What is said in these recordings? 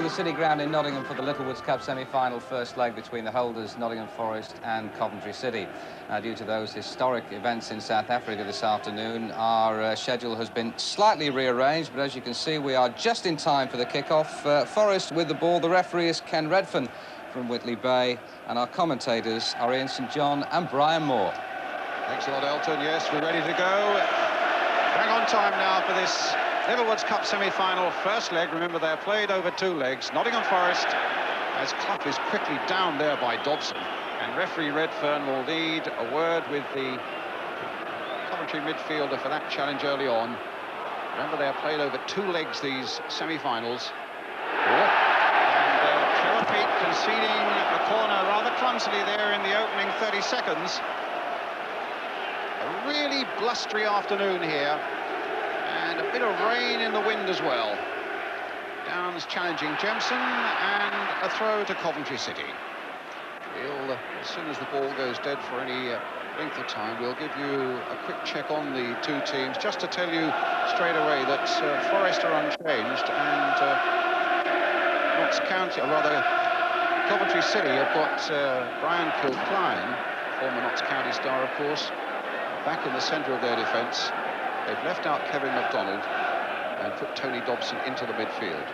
the City Ground in Nottingham for the Littlewoods Cup semi-final first leg between the holders Nottingham Forest and Coventry City. Due to those historic events in South Africa this afternoon, our schedule has been slightly rearranged, but as you can see, we are just in time for the kick-off. Forest with the ball. The referee is Ken Redfern from Whitley Bay, and our commentators are Ian St John and Brian Moore. Thanks a lot, Elton. Yes, we're ready to go. Bang on time now for this Littlewoods Cup semi-final first leg. Remember, they're played over 2 legs. Nottingham Forest, as Clough is quickly down there by Dobson, and referee Redfern will lead a word with the Coventry midfielder for that challenge early on. Remember, they're played over 2 legs, these semi-finals. And Chesapeake conceding a corner rather clumsily there in the opening 30 seconds. A really blustery afternoon here, and a bit of rain in the wind as well. Downs challenging Jemson, and a throw to Coventry City. We'll, as soon as the ball goes dead for any length of time, we'll give you a quick check on the 2 teams, just to tell you straight away that Forest are unchanged, and Notts County, or rather Coventry City, have got Brian Kilcline, former Notts County star, of course, back in the centre of their defence. They've left out Kevin MacDonald and put Tony Dobson into the midfield.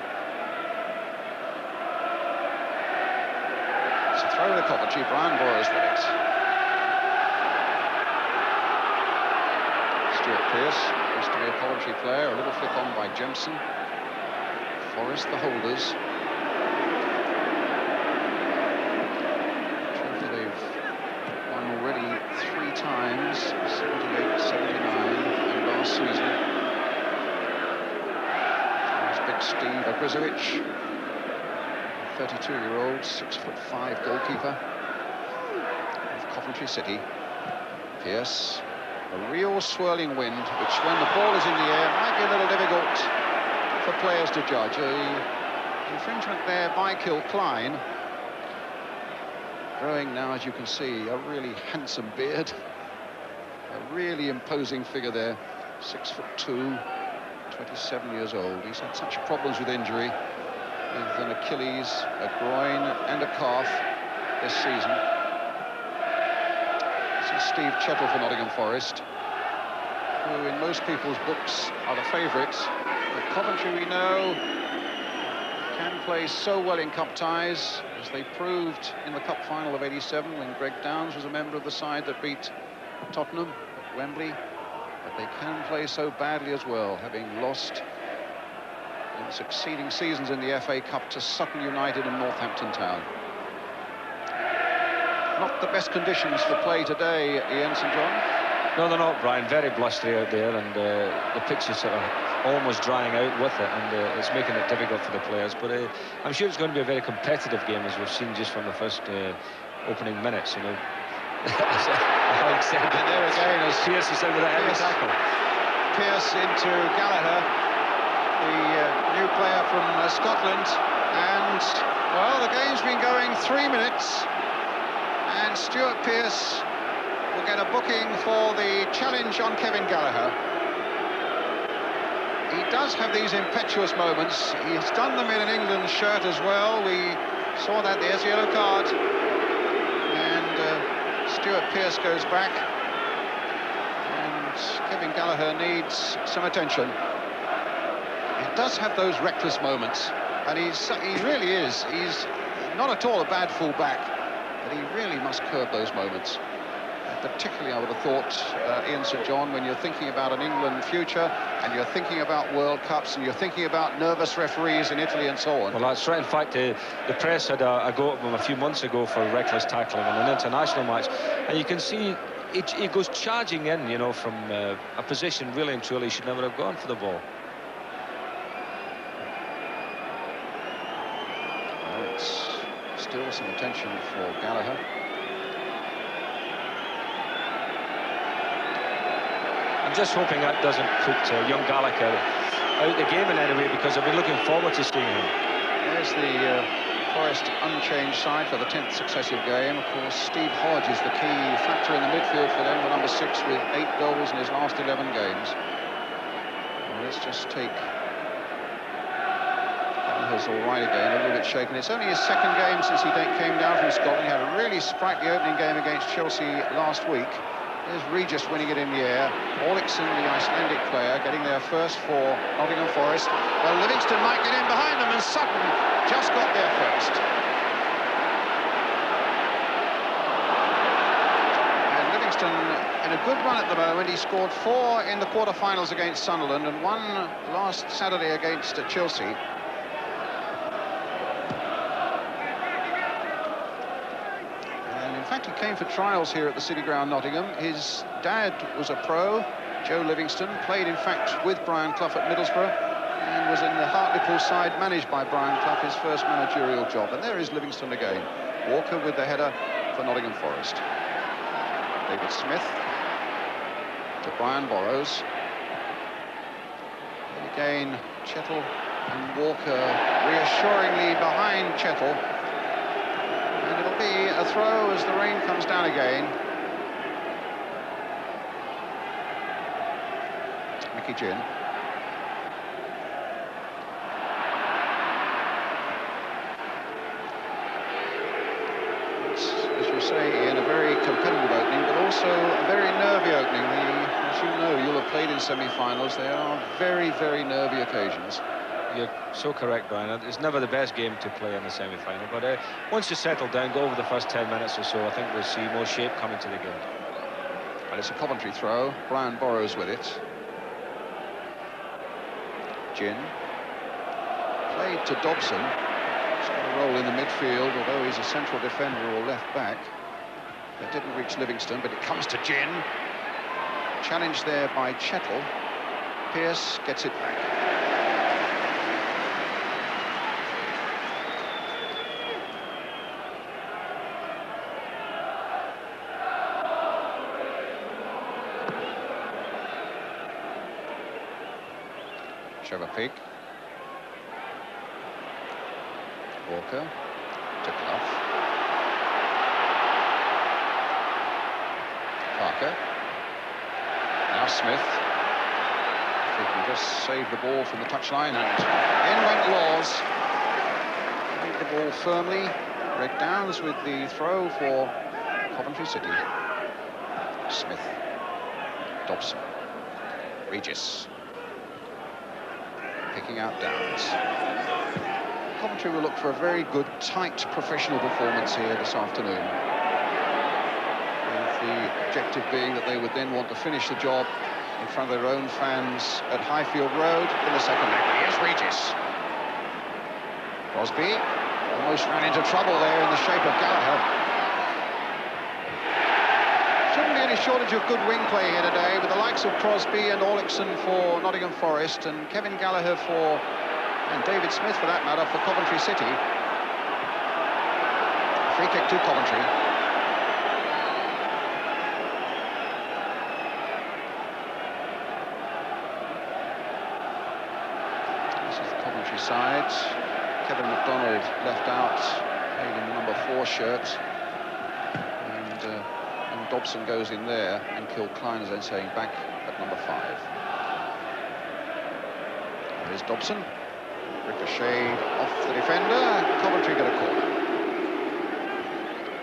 It's a throw to Coventry. Brian Boyers with it. Stuart Pearce used to be a Coventry player. A little flick on by Jemson. Forest, the holders. Trophy they've won already 3 times, 78, 79, and last season. Big Steve Ogrizovic, 32-year-old, 6'5" goalkeeper of Coventry City. Pearce, a real swirling wind, which when the ball is in the air might be a little difficult for players to judge. A infringement there by Kilcline. Growing now, as you can see, a really handsome beard. A really imposing figure there, 6'2", 27 years old. He's had such problems with injury, with an Achilles, a groin and a calf this season. This is Steve Chettle for Nottingham Forest, who in most people's books are the favourites. But Coventry, we know, can play so well in cup ties, as they proved in the cup final of '87 when Greg Downs was a member of the side that beat Tottenham at Wembley. But they can play so badly as well, having lost in succeeding seasons in the FA Cup to Sutton United and Northampton Town. Not the best conditions for play today, Ian St John. No, they're not, Brian. Very blustery out there, and the pitch is sort of almost drying out with it, and it's making it difficult for the players. But I'm sure it's going to be a very competitive game, as we've seen just from the first opening minutes, you know. And there again, as Pearce is over the heavy tackle. Pearce into Gallagher, the new player from Scotland, and well, the game's been going 3 minutes, and Stuart Pearce will get a booking for the challenge on Kevin Gallagher. He does have these impetuous moments. He's done them in an England shirt as well. We saw that. There's a yellow card. Stuart Pearce goes back, and Kevin Gallagher needs some attention. He does have those reckless moments, and he really is. He's not at all a bad full-back, but he really must curb those moments. And particularly, I would have thought, Ian St John, when you're thinking about an England future, and you're thinking about World Cups, and you're thinking about nervous referees in Italy and so on. Well, that's right. In fact, the press had a go at him a few months ago for reckless tackling in an international match, and you can see he goes charging in, you know, from a position really and truly he should never have gone for the ball. Well, it's still some attention for Gallagher. I'm just hoping that doesn't put young Gallagher out the game in any way, because I've been looking forward to seeing him. There's the Forest unchanged side for the 10th successive game. Of course, Steve Hodge is the key factor in the midfield for them, the number 6, with 8 goals in his last 11 games. Well, let's just take Gallagher's all right again, a little bit shaken. It's only his second game since he came down from Scotland. He had a really sprightly opening game against Chelsea last week. There's Regis winning it in the air. Orlickson, the Icelandic player, getting there first for Nottingham Forest. Well, Livingston might get in behind them, and Sutton just got there first. And Livingston in a good run at the moment. He scored 4 in the quarter-finals against Sunderland and 1 last Saturday against Chelsea. And in fact, he came for trials here at the City Ground, Nottingham. His dad was a pro, Joe Livingston, played in fact with Brian Clough at Middlesbrough and was in the Hartlepool side managed by Brian Clough, his first managerial job. And there is Livingston again. Walker with the header for Nottingham Forest. David Smith to Brian Burrows. And again, Chettle and Walker reassuringly behind Chettle. And it'll be a throw as the rain comes down again. Mickey Ginn. As you say, Ian, a very competitive opening, but also a very nervy opening. As you know, you'll have played in semi-finals. They are very, very nervy occasions. You're so correct, Brian. It's never the best game to play in the semi-final, but once you settle down, go over the first 10 minutes or so, I think we'll see more shape coming to the game. And it's a Coventry throw. Brian Burrows with it. Ginn. Played to Dobson. He's got a role in the midfield, although he's a central defender or left back. That didn't reach Livingston, but it comes to Ginn. Challenged there by Chettle. Pearce gets it back. Trevor Pigg. Walker to Clough. Parker. Now Smith. If he can just save the ball from the touchline, and in went Laws. Played the ball firmly. Greg Downs with the throw for Coventry City. Smith. Dobson. Regis. Picking out Downs. Coventry will look for a very good, tight, professional performance here this afternoon. With the objective being that they would then want to finish the job in front of their own fans at Highfield Road in the second leg. Here's Regis. Crosby almost ran into trouble there in the shape of Gallagher. Shouldn't be any shortage of good wing play here today, with the likes of Crosby and Orlickson for Nottingham Forest and Kevin Gallagher for, and David Smith for that matter, for Coventry City. Free kick to Coventry. This is the Coventry side. Kevin MacDonald left out, playing in the number 4 shirt. And Dobson goes in there, and Kilcline is then saying back at number 5. There's Dobson. Ricocheted off the defender. Coventry get a corner.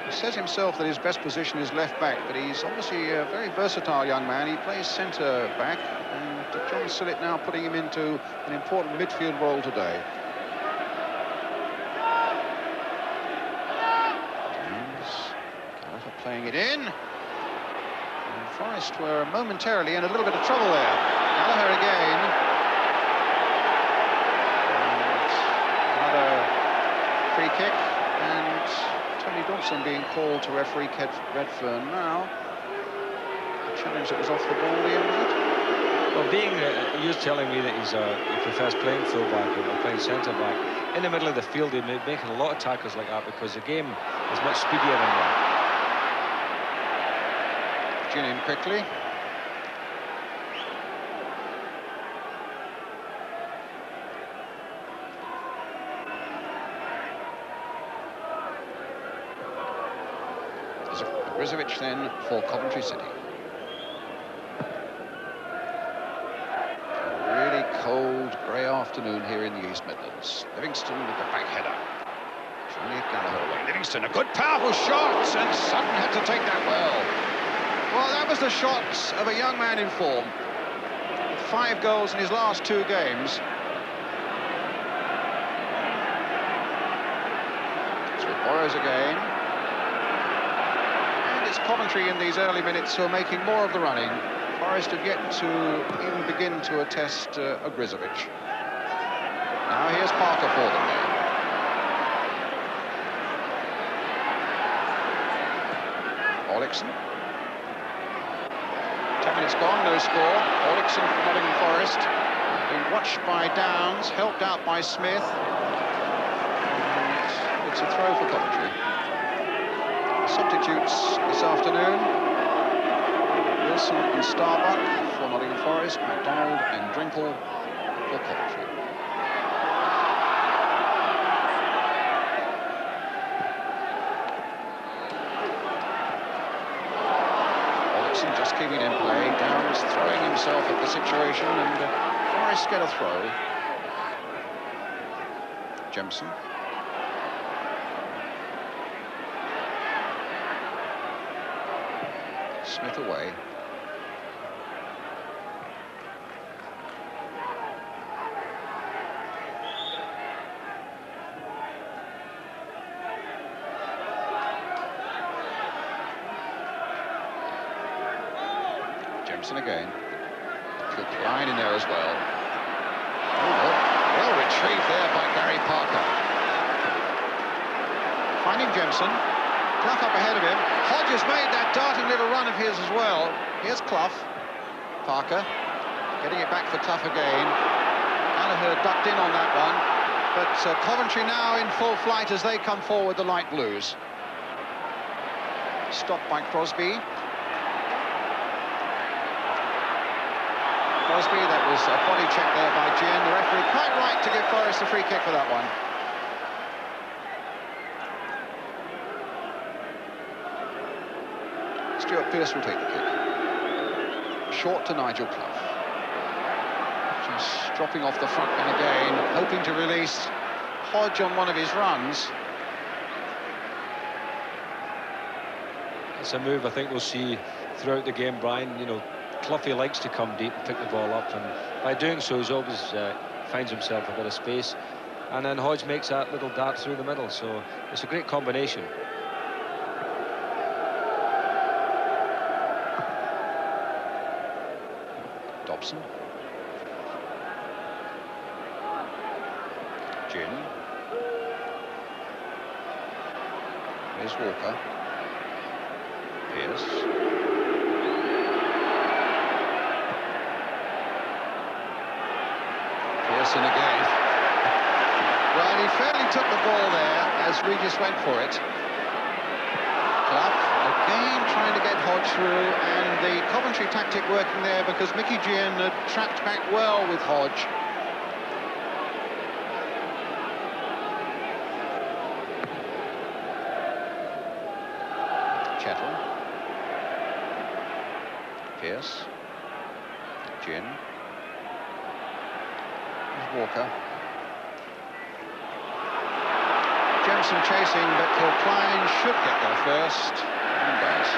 He says himself that his best position is left back, but he's obviously a very versatile young man. He plays centre back, and John Sillett now putting him into an important midfield role today. Gallagher playing it in. And Forest were momentarily in a little bit of trouble there. Gallagher again. Free kick, and Tony Dobson being called to referee Kev Redfern now. A challenge that was off the ball, Ian, was it? Well, you're telling me that he prefers playing full-back or playing centre-back. In the middle of the field, he's making a lot of tackles like that because the game is much speedier than that. Ginn in quickly. Brizovic then for Coventry City. A really cold, grey afternoon here in the East Midlands. Livingston with the back header. Juliet Gallagher away. Livingston, a good powerful shot, and Sutton had to take that well. Well, that was the shot of a young man in form. 5 goals in his last 2 games. It's with Burrows again. And it's Coventry in these early minutes who are making more of the running. Forest have yet to even begin to attest Ogrizovic. Now here's Parker for them there. Olixon. 10 minutes gone, no score. Olixon from Nottingham Forest. Being watched by Downs, helped out by Smith. And it's a throw for Coventry. Substitutes this afternoon. Wilson and Starbuck for Nottingham Forest. MacDonald and Drinkle for Coventry. Just keeping in play. Downs throwing himself at the situation, and Forest get a throw. Jemson. Smith away. Again. Good line in there as well. Oh, well retrieved there by Gary Parker. Finding Jemson. Clough up ahead of him. Hodge has made that darting little run of his as well. Here's Clough. Parker getting it back for Clough again. Gallagher ducked in on that one. But Coventry now in full flight as they come forward, the light blues. Stopped by Crosby. Crosby, that was a body check there by Ginn. The referee quite right to give Forest a free kick for that one. Stuart Pearce will take the kick. Short to Nigel Clough. Just dropping off the front man again, hoping to release Hodge on one of his runs. It's a move I think we'll see throughout the game, Brian. You know, Cloughie likes to come deep and pick the ball up, and by doing so he's always finds himself a bit of space, and then Hodge makes that little dart through the middle, so it's a great combination. Dobson. Ginn. Here's Walker. Pearce. Pearson again. Well, he fairly took the ball there as Regis went for it. Clough again trying to get Hodge through, and the Coventry tactic working there because Mickey Ginn had trapped back well with Hodge. Chettle. Pearce. Ginn. Walker. Jemson chasing, but Kilcline should get there first, and does.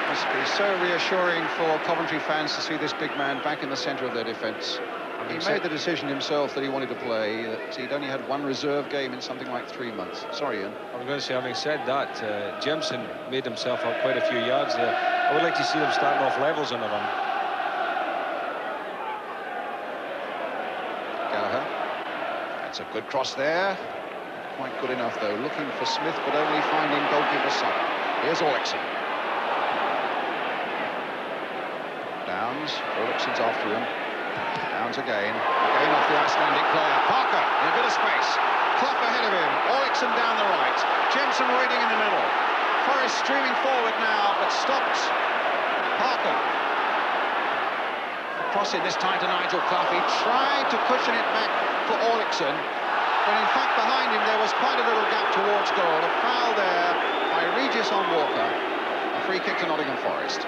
Must be so reassuring for Coventry fans to see this big man back in the centre of their defence. He made the decision himself that he wanted to play, that he'd only had 1 reserve game in something like 3 months. Sorry, Ian. I was going to say, having said that, Jemson made himself up quite a few yards there. I would like to see them starting off levels on the run. That's a good cross there. Quite good enough, though. Looking for Smith, but only finding goalkeeper Sutton. Here's Olixon. Downs. Olixon's after him. Downs again. Again off the Icelandic player. Parker in a bit of space. Clough ahead of him. Olixon down the right. Jemson waiting in the middle. Forest streaming forward now, but stopped. Parker. Crossing this time to Nigel Clough. He tried to cushion it back for Olixon, but in fact behind him there was quite a little gap towards goal. A foul there by Regis on Walker. A free kick to Nottingham Forest.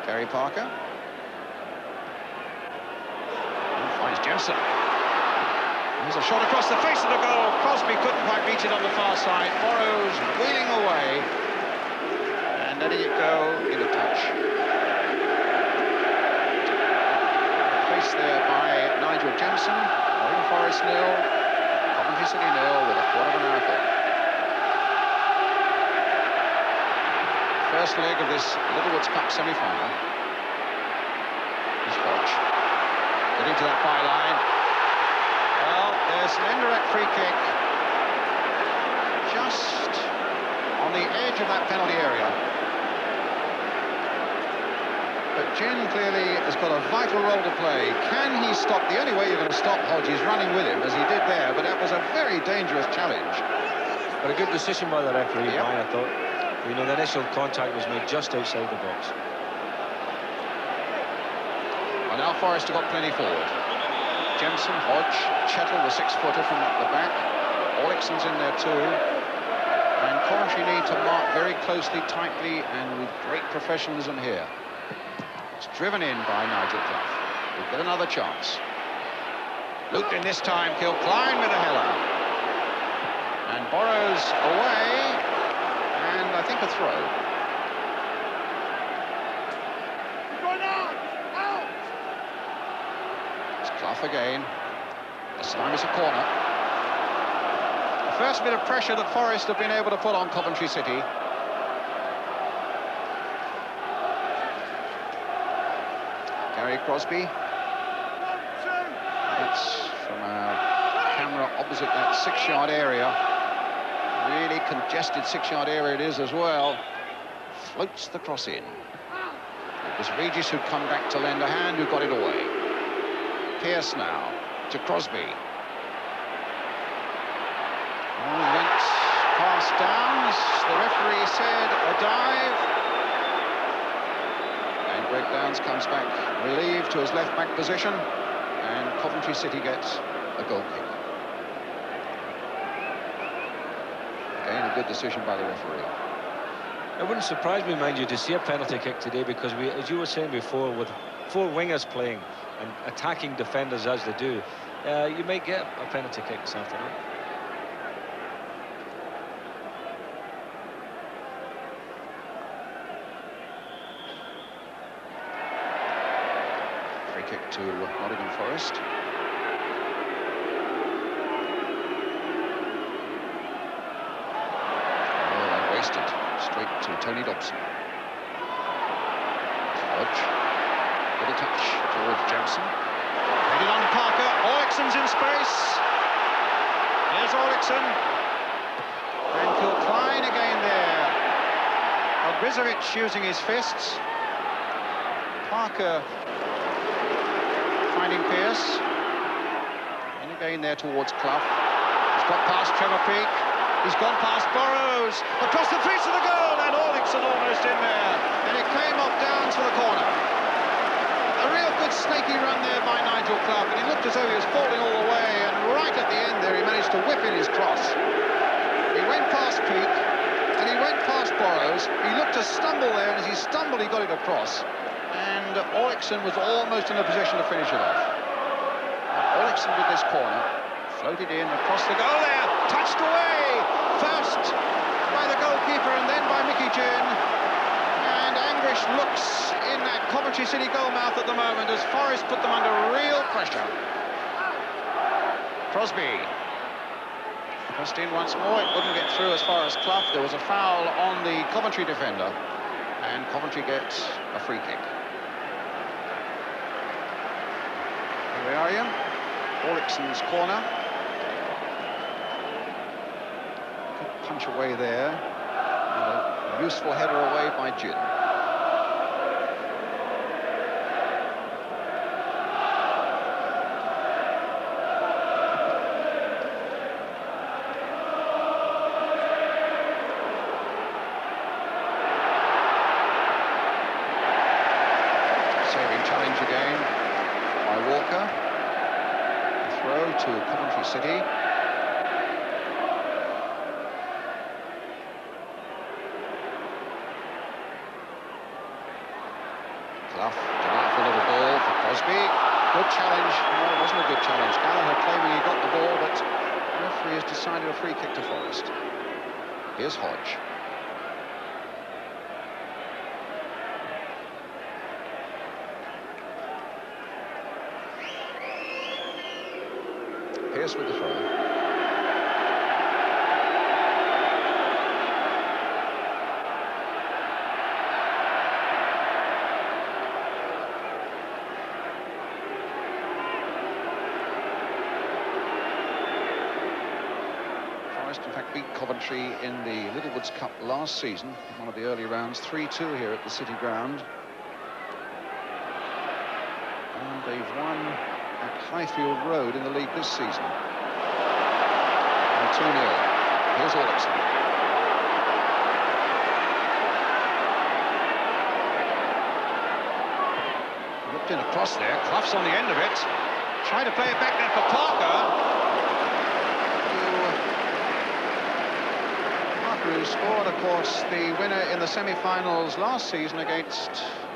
Terry Parker. And finds Jensen. There's a shot across the face of the goal. Crosby couldn't quite reach it on the far side. Burrows wheeling away. And letting it go in a touch. Placed there by Nigel Jensen. Nottingham Forest 0. Coventry City 0 with a quarter of an hour ago. First leg of this Littlewoods Cup semi-final. Here's Hodge. Getting to that byline. Well, there's an indirect free kick. Just on the edge of that penalty area. But Gin clearly has got a vital role to play. Can he stop? The only way you're going to stop Hodge is running with him, as he did there, but that was a very dangerous challenge. But a good decision by the referee, Yep. Brian, I thought. You know, the initial contact was made just outside the box. Well, now Forrest have got plenty forward. Jensen, Hodge, Chettle, the six-footer from the back. Orlickson's in there too. And Coventry need to mark very closely, tightly, and with great professionalism here. It's driven in by Nigel Clough. We'll get another chance. Looped in this time, Kilcline with a header. And Burrows away. And I think a throw. It's Clough again. This time it's a corner. The first bit of pressure that Forest have been able to put on Coventry City. Gary Crosby. That's from our camera opposite that 6-yard area. Really congested 6-yard area it is as well. Floats the cross in. It was Regis who'd come back to lend a hand, who got it away. Pearce now to Crosby. Oh, went past Downs. The referee said a dive. And Greg Downs comes back relieved to his left-back position. And Coventry City gets a goal kick. Again, a good decision by the referee. It wouldn't surprise me, mind you, to see a penalty kick today, because we, as you were saying before, with 4 wingers playing and attacking defenders as they do, you may get a penalty kick this afternoon. Free kick to Nottingham Forest. Straight to Tony Dobson. Hodge with a touch towards Jensen. Headed on Parker. Orlickson's in space. Here's Orlickson. And Kilcline again there. Ogrizovic using his fists. Parker finding Pearce. And again there towards Clough. He's got past Trevor Peake. He's gone past Burrows, across the face of the goal, and Orlickson almost in there. And it came off Downs for the corner. A real good snaky run there by Nigel Clough, and he looked as though he was falling all the way, and right at the end there he managed to whip in his cross. He went past Peake, and he went past Burrows. He looked to stumble there, and as he stumbled he got it across. And Orlickson was almost in a position to finish it off. Orlickson with this corner. Floated in across the goal there, touched away, first by the goalkeeper and then by Mickey Gin. And Anglish looks in that Coventry City goal mouth at the moment as Forest put them under real pressure. Crosby. Pressed in once more, it wouldn't get through as far as Clough. There was a foul on the Coventry defender, and Coventry gets a free kick. Here we are, Ian. Orlickson's corner. Punch away there, and a useful header away by Gin. Saving challenge again by Walker. A throw to Coventry City. challenge. Gallagher claiming he got the ball, but the referee has decided a free kick to Forest. Here's Hodge. Pierce with the throw. Forest, in fact, beat Coventry in the Littlewoods Cup last season, one of the early rounds, 3-2 here at the City Ground. And they've won at Highfield Road in the league this season. And 2-0. Here's Orlickson. Whipped in across there. Clough's on the end of it. Trying to play it back there for Parker. Who scored, of course, the winner in the semi-finals last season against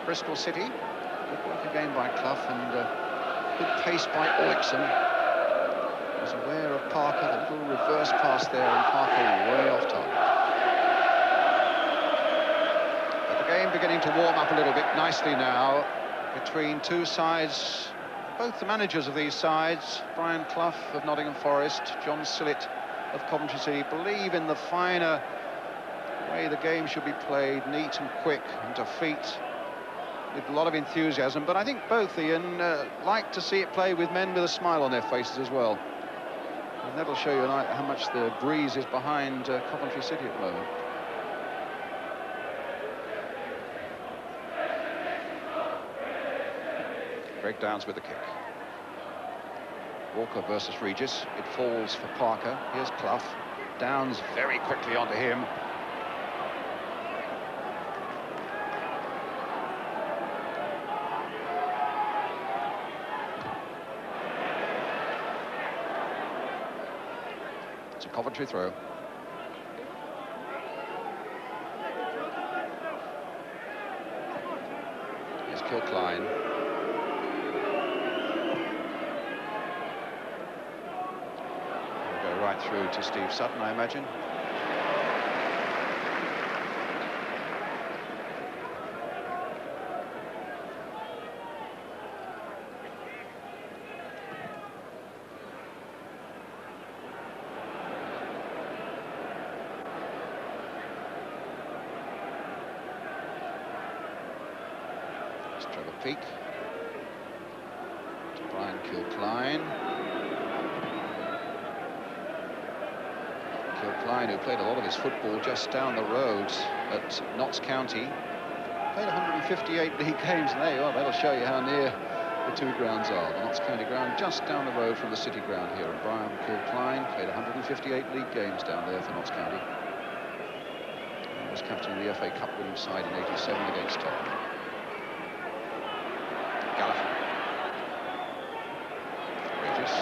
Bristol City. Good work again by Clough, and good pace by Orlickson. Was aware of Parker, the little reverse pass there, and Parker way off target. But the game beginning to warm up a little bit nicely now between two sides. Both the managers of these sides, Brian Clough of Nottingham Forest, John Sillett of Coventry City, believe in the finer way the game should be played, neat and quick and to feet, with a lot of enthusiasm. But I think both, Ian, like to see it played with men with a smile on their faces as well. And that'll show you how much the breeze is behind Coventry City at the moment. Greg Downs with the kick. Walker versus Regis. It falls for Parker. Here's Clough. Downs very quickly onto him. It's a Coventry throw. Here's Kilcline. We'll go right through to Steve Sutton, I imagine. Peak to Brian Kilcline. Kilcline, who played a lot of his football just down the road at Notts County, played 158 league games, and there you are. That'll show you how near the two grounds are. The Notts County ground just down the road from the City ground here, and Brian Kilcline played 158 league games down there for Notts County. He was captain of the FA Cup winning side in '87 against Tottenham. Gallagher. Regis.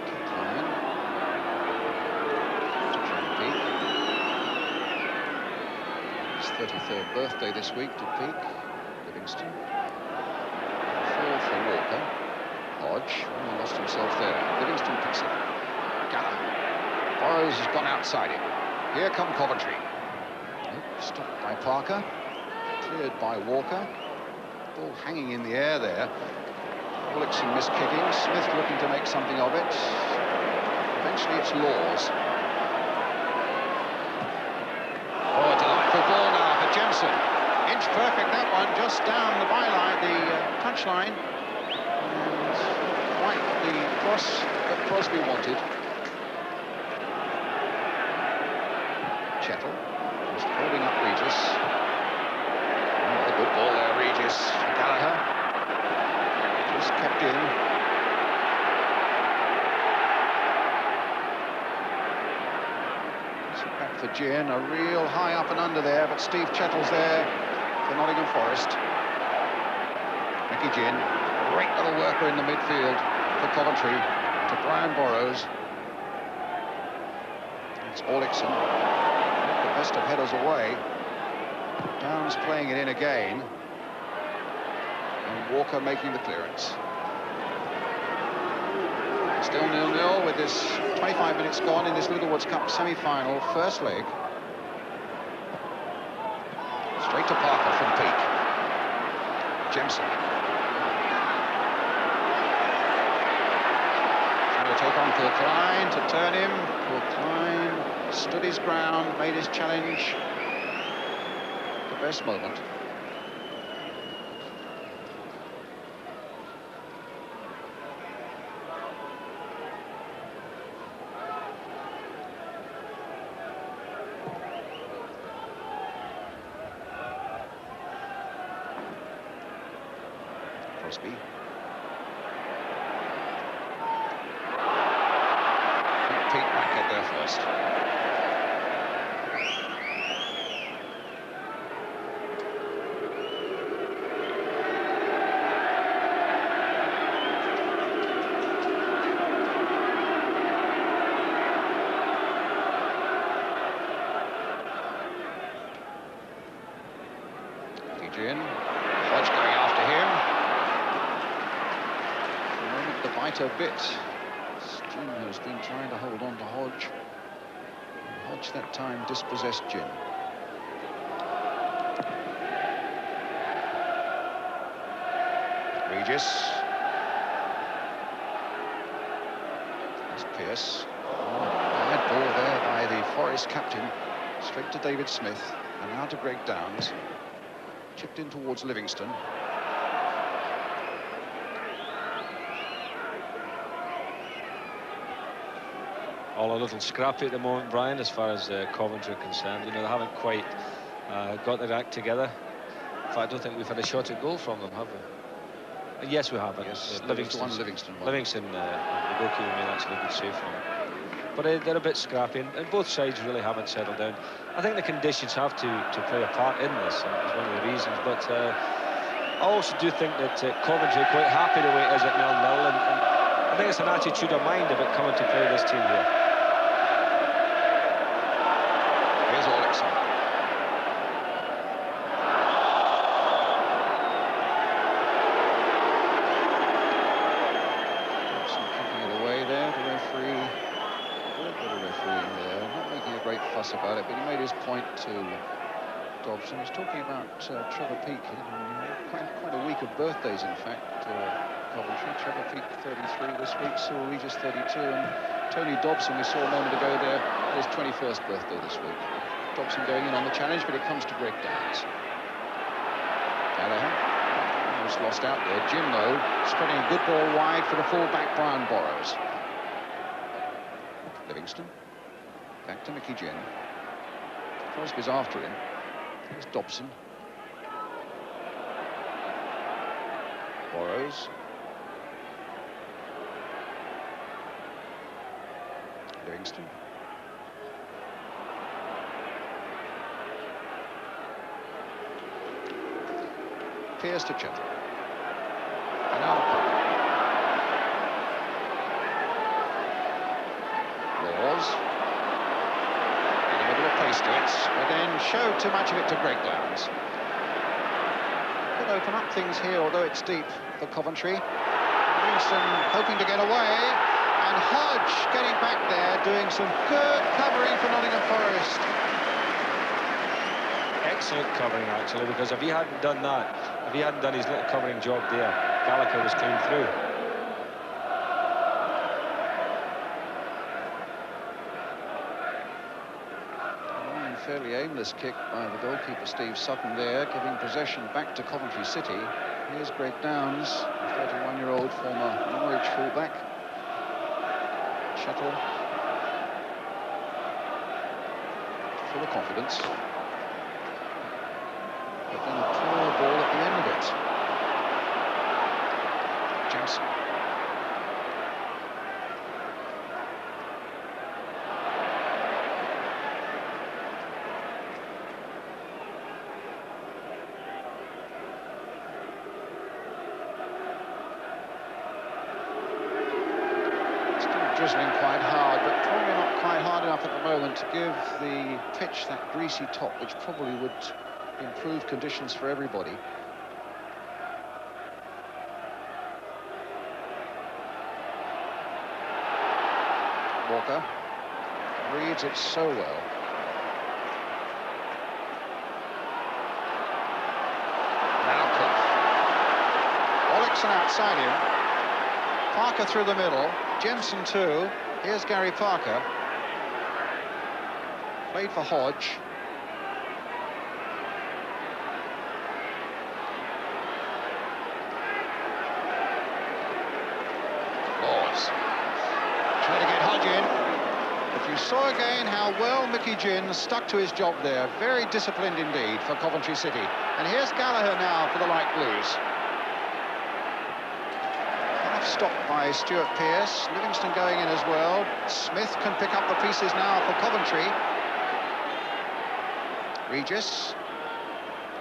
Kilcline. To Peak. His 33rd birthday this week to Peak. Livingston. 4 for Walker. Hodge. Oh, lost himself there. Livingston picks it up. Gallagher. Burrows has gone outside him. Here come Coventry. Stopped by Parker. Cleared by Walker. Ball hanging in the air there. Orlickson missed kicking. Smith looking to make something of it. Eventually it's Laws. Oh, a delightful ball now for Jensen. Inch perfect that one, just down the byline, the touchline. And quite the cross that Crosby wanted. Chettle just holding up Regis. Another good ball there, Regis. Gallagher just kept in. Back for Ginn, a real high up and under there, but Steve Chettle's there for Nottingham Forest. Mickey Ginn, great little worker in the midfield for Coventry, to Brian Burrows. It's Orlickson. best of headers away. Downs playing it in again. And Walker making the clearance. Still 0-0 with this 25 minutes gone in this Littlewoods Cup semi-final, first leg. Straight to Parker from Peak. Jemson. Trying to take on Klein to turn him. Klein stood his ground, made his challenge. The best moment. Crosby. Pete might get there first. Fijian. Hodge going after him. The bite a bit. Jin has been trying to hold on to Hodge. And Hodge that time dispossessed Jin. Regis. That's Pearce. Oh, bad ball there by the Forest captain. Straight to David Smith. And now to Greg Downs. Chipped in towards Livingston. All a little scrappy at the moment, Brian, as far as Coventry are concerned. You know, they haven't quite got their act together. In fact, I don't think we've had a shot at goal from them, have we? Yes, we have. Yes, Livingston. Livingston, the goalkeeper made actually a good save from him. But they're a bit scrappy, and both sides really haven't settled down. I think the conditions have to play a part in this, and is one of the reasons. But I also do think that Coventry are quite happy the way it is at 0-0, and I think it's an attitude of mind of it coming to play this team here. Here's Olixon. Olixon kicking it away there. The referee, a little bit of refereeing there, not making a great fuss about it, but he made his point to Dobson. He's talking about Trevor Peak. Quite a week of birthdays, in fact. Coventry. Trevor Peak 33 this week, Cyril Regis 32, and Tony Dobson, we saw a moment ago there, had his 21st birthday this week. Dobson going in on the challenge, but it comes to Greg Downs. Gallagher almost lost out there. Jim, though, spreading a good ball wide for the full-back Brian Borrows. Livingston. Back to Mickey Jin. Crosby's after him. Here's Dobson. Borrows. Livingston. Pearce to Chetler. And now Laws. A bit of pace to it, but then showed too much of it to Greg Downs. Could open up things here, although it's deep for Coventry. Livingston hoping to get away. And Hodge getting back there, doing some good covering for Nottingham Forest. Excellent covering, actually, because if he hadn't done that, if he hadn't done his little covering job there, Gallagher was clean through. Fairly aimless kick by the goalkeeper, Steve Sutton, there, giving possession back to Coventry City. Here's Greg Downs, 31-year-old former Norwich fullback. Shuttle. Full of confidence. But then a poor ball at the end of it. Jensen. Drizzling quite hard, but probably not quite try hard enough at the moment to give the pitch that greasy top, which probably would improve conditions for everybody. Walker reads it so well. Now Clough. Olixon outside him. Parker through the middle. Jensen too. Here's Gary Parker. Played for Hodge. Laws. Trying to get Hodge in. But you saw again how well Mickey Ginn stuck to his job there. Very disciplined indeed for Coventry City. And here's Gallagher now for the Light Blues. Stopped by Stuart Pearce. Livingston going in as well. Smith can pick up the pieces now for Coventry. Regis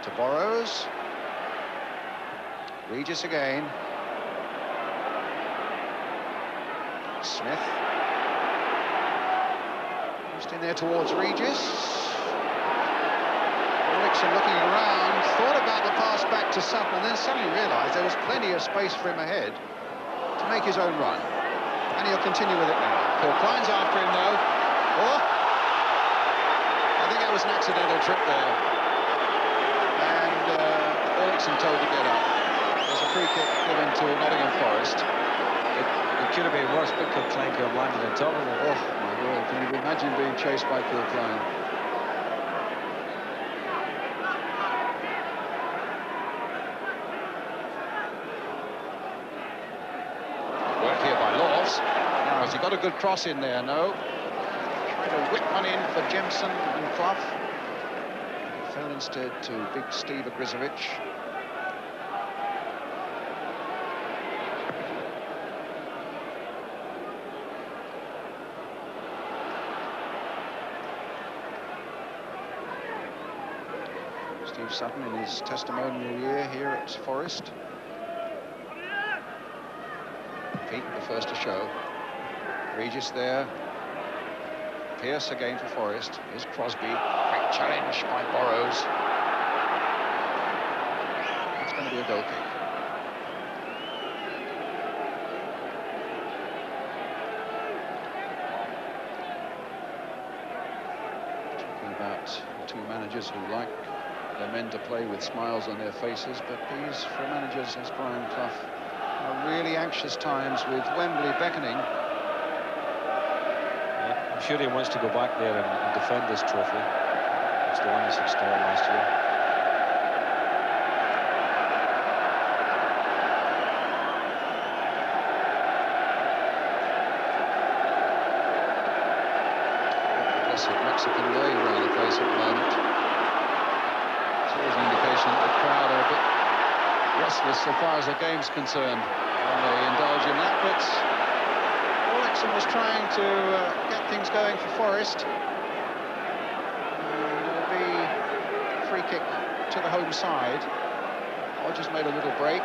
to Burrows. Regis again. Smith. Just in there towards Regis. Olixon looking around, thought about the pass back to Sutton, and then suddenly realised there was plenty of space for him ahead to make his own run. And he'll continue with it now. Paul Klein's after him though. Oh! I think that was an accidental trip there. And Olixon told to get up. There's a free kick given to Nottingham Forest. It could have been worse, but Klein could have landed on top of it. Oh my word, can you imagine being chased by Paul Klein? Has he got a good cross in there? No. Trying to whip one in for Jemson and Clough. It fell instead to big Steve Agrizovic. Steve Sutton in his testimonial year here at Forest. Pete, the first to show. Regis there. Pearce again for Forest. Here's Crosby. Great challenge by Burrows. It's going to be a goal kick. Talking about the two managers who like their men to play with smiles on their faces, but these, for managers as Brian Clough, are really anxious times with Wembley beckoning. I'm sure he wants to go back there and defend this trophy. It's the one he stole last year. The blessed Mexican way around the place at the moment. It's always an indication that the crowd are a bit restless so far as the game's concerned when they indulge in that, but Olixon was trying to get things going for Forest. And it'll be a free kick to the home side. Hodge has made a little break.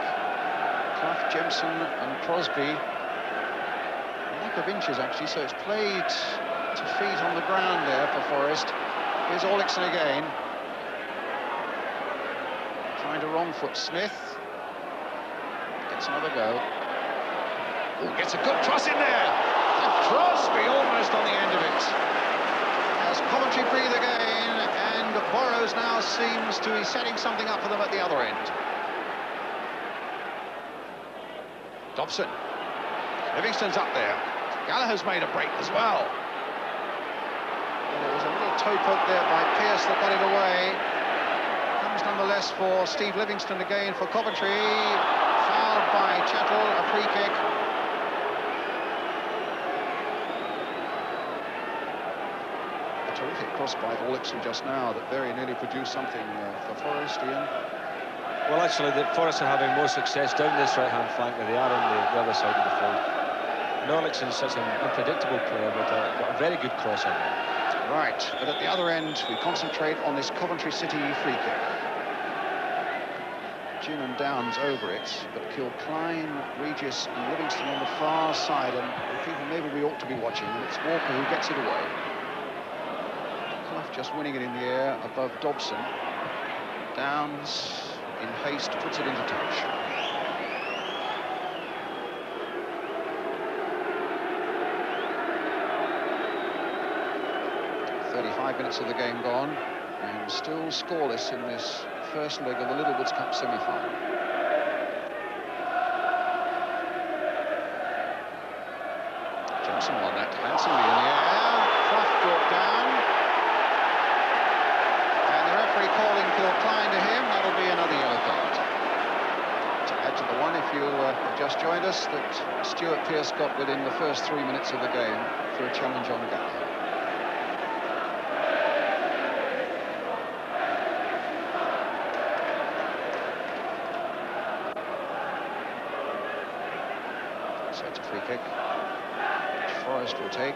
Clough, Jemson and Crosby. A lack of inches actually, so it's played to feet on the ground there for Forest. Here's Olixon again. Trying to wrong foot Smith. Gets another go. Ooh, gets a good cross in there. And Crosby almost on the end of it. As Coventry breathe again, and Burrows now seems to be setting something up for them at the other end. Dobson. Livingston's up there. Gallagher's made a break as well. And there was a little toe poke there by Pearce that got it away. Comes nonetheless for Steve Livingston again for Coventry. Fouled by Chettle, a free kick. A terrific cross by Olixon just now that very nearly produced something for Forest, Ian. Well, actually, the Forest are having more success down this right-hand flank than they are on the other side of the field. And Olixon's such an unpredictable player, but got a very good cross on there. Right, but at the other end, we concentrate on this Coventry City free kick. Gin and Downs over it, but Kilcline, Regis and Livingston on the far side, and people maybe we ought to be watching, and it's Walker who gets it away. Clough just winning it in the air above Dobson. Downs, in haste, puts it into touch. Minutes of the game gone, and still scoreless in this first leg of the Littlewoods Cup semi-final. Johnson won that handsomely in the air. Clough brought down, and the referee calling Kilcline to him. That'll be another yellow card. To add to the one, if you have just joined us, that Stuart Pearce got within the first 3 minutes of the game for a challenge on Gallagher. Free kick, which Forrest will take.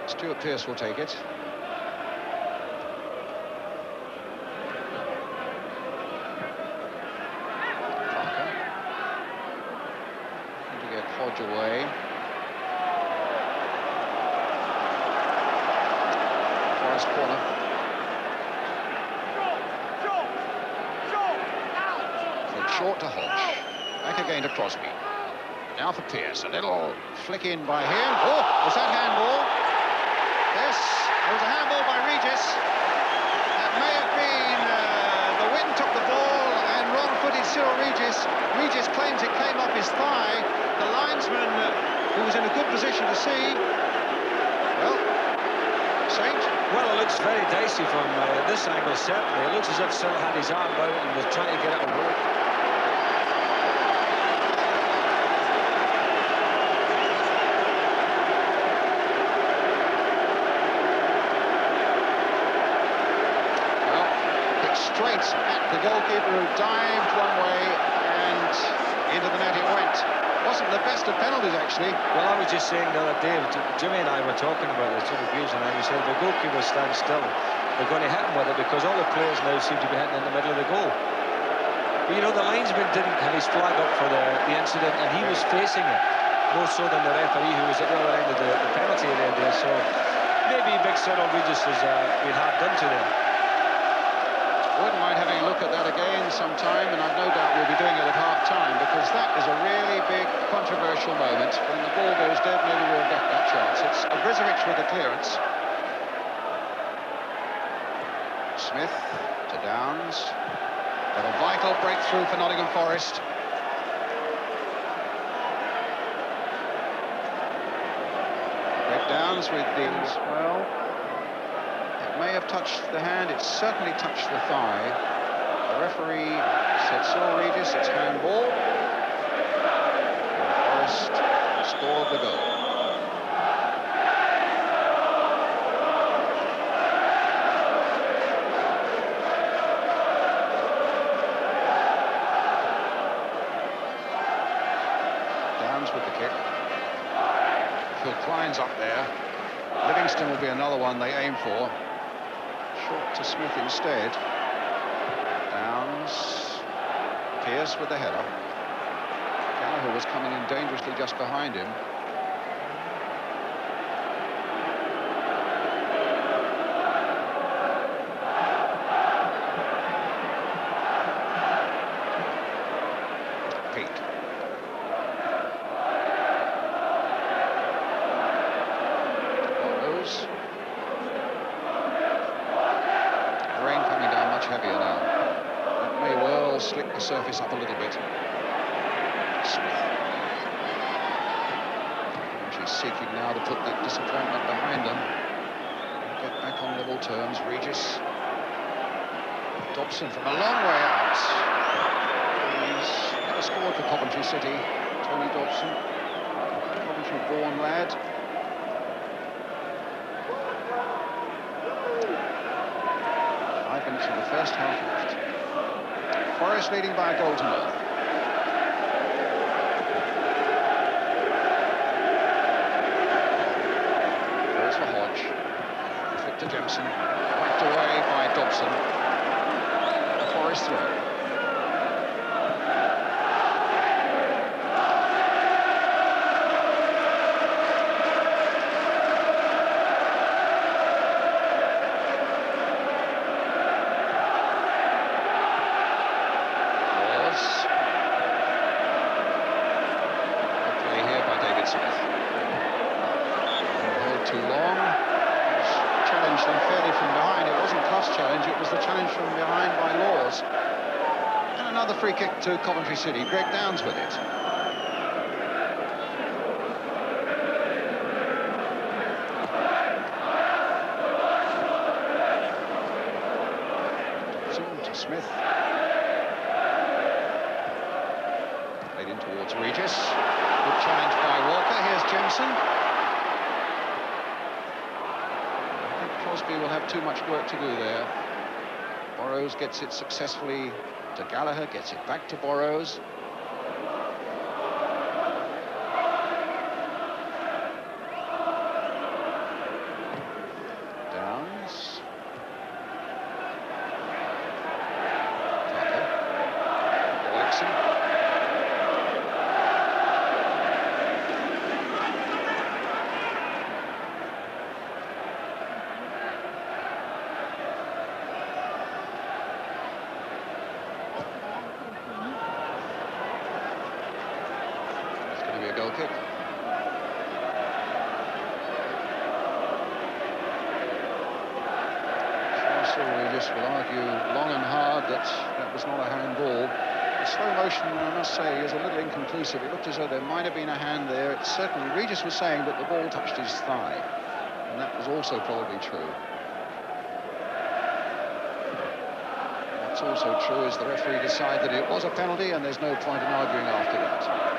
Stuart Pearce will take it. Parker. Trying to get Hodge away. Forrest corner. Short to Hodge. Back again to Crosby. Now for Pearce. A little flick in by him. Oh, was that handball? Yes, it was a handball by Regis. That may have been the wind took the ball and wrong-footed Cyril Regis. Regis claims it came up his thigh. The linesman, who was in a good position to see, well, Saint. Well, it looks very dicey from this angle, certainly. It looks as if Cyril had his arm out and was trying to get it away. Straight at the goalkeeper, who dived one way and into the net it went. Wasn't the best of penalties, actually. Well, I was just saying the other day, Jimmy and I were talking about this reviews, and we said the goalkeeper stands still. They're going to hit him with it because all the players now seem to be hitting in the middle of the goal. But you know, the linesman didn't have his flag up for the incident, and he was facing it more so than the referee, who was at the other end of the penalty area there. So maybe Big Cyril Regis has been hard done to there. Wouldn't mind having a look at that again sometime, and I've no doubt we'll be doing it at half-time, because that is a really big, controversial moment. When the ball goes dead, maybe we'll get that chance. It's Brizovic with the clearance. Smith to Downs. But a vital breakthrough for Nottingham Forest. Greg Downs with things well. May have touched the hand, it certainly touched the thigh. The referee said Cyril Regis, it's handball. And Forrest scored the goal. Downs with the kick. Kilcline's up there. Livingston will be another one they aim for. Short to Smith instead. Downs. Pearce with the header. Gallagher was coming in dangerously just behind him. Pete. Follows. Rain coming down much heavier now. That may well slick the surface up a little bit. Smith. She's seeking now to put that disappointment behind them. Get back on level terms. Regis. Dobson from a long way out. He's never scored for Coventry City. Tony Dobson. Coventry-born lad. Minutes of the first half left. Forest leading by a goal to nil. Goes for Hodge. Flick to Jemson. Whacked away by Dobson. Forest throw. Free kick to Coventry City. Greg Downs with it. To Smith. Played in towards Regis. Good challenge by Walker. Here's Jensen. I think Crosby will have too much work to do there. Burrows gets it successfully to Gallagher, gets it back to Burrows. Downs. Parker. Olsen. Goal kick. Regis will argue long and hard that that was not a handball. The slow motion, I must say, is a little inconclusive. It looked as though there might have been a hand there. It's certainly, Regis was saying that the ball touched his thigh, and that was also probably true. What's also true is the referee decided that it was a penalty, and there's no point in arguing after that.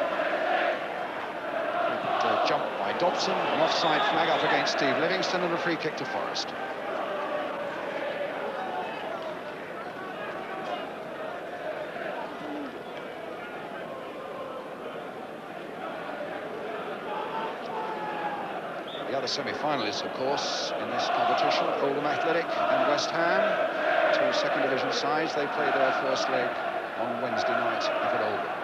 Jump by Dobson, an offside flag up against Steve Livingston, and a free kick to Forest. The other semi-finalists, of course, in this competition, Oldham Athletic and West Ham, two second division sides. They played their first leg on Wednesday night up at Oldham.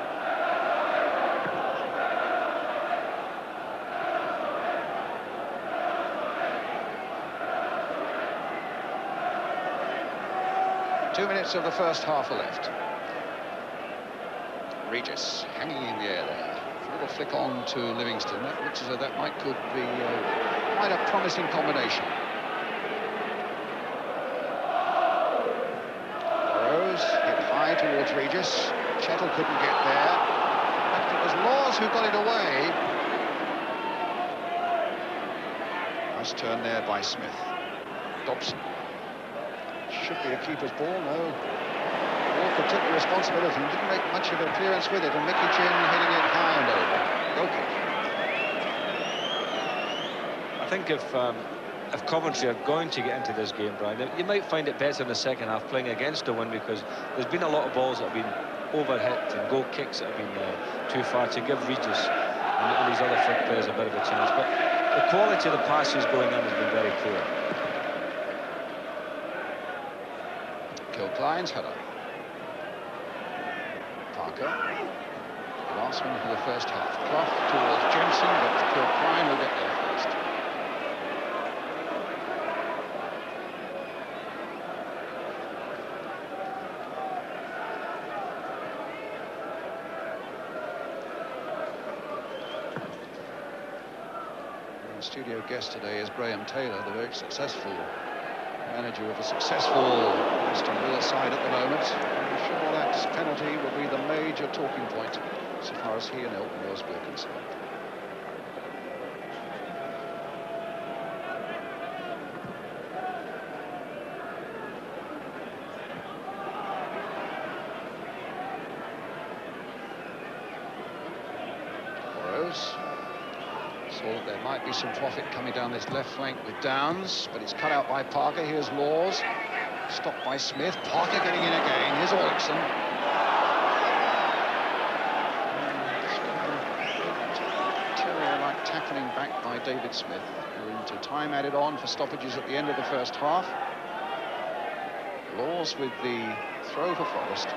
Two minutes of the first half are left. Regis hanging in the air there. A little flick on to Livingston. That looks as though that could be quite a promising combination. Burrows hit high towards Regis. Chettle couldn't get there. In fact, it was Laws who got it away. Nice turn there by Smith. Dobson. Should be a keeper's ball, no. Walker took the responsibility and didn't make much of an appearance with it, and Mickey Chin hitting it high and over. Goal kick. I think if Coventry are going to get into this game, Brian, you might find it better in the second half playing against the wind, because there's been a lot of balls that have been overhit and goal kicks that have been too far to give Regis and these other front players a bit of a chance. But the quality of the passes going in has been very poor. Kilcline's header. Parker. The last one for the first half. Clough towards Jensen, but Kilcline will get there first. Our studio guest today is Graham Taylor, the very successful manager of a successful Aston Villa side at the moment. I'm sure that penalty will be the major talking point so far as he and Elton Crosby are concerned. Burrows saw that there might be some profit coming down this left flank with Downs, but it's cut out by Parker. Here's Laws, stopped by Smith. Parker getting in again. Here's Olsen. Terrier-like tackling back by David Smith. We're into time added on for stoppages at the end of the first half. Laws with the throw for Forest.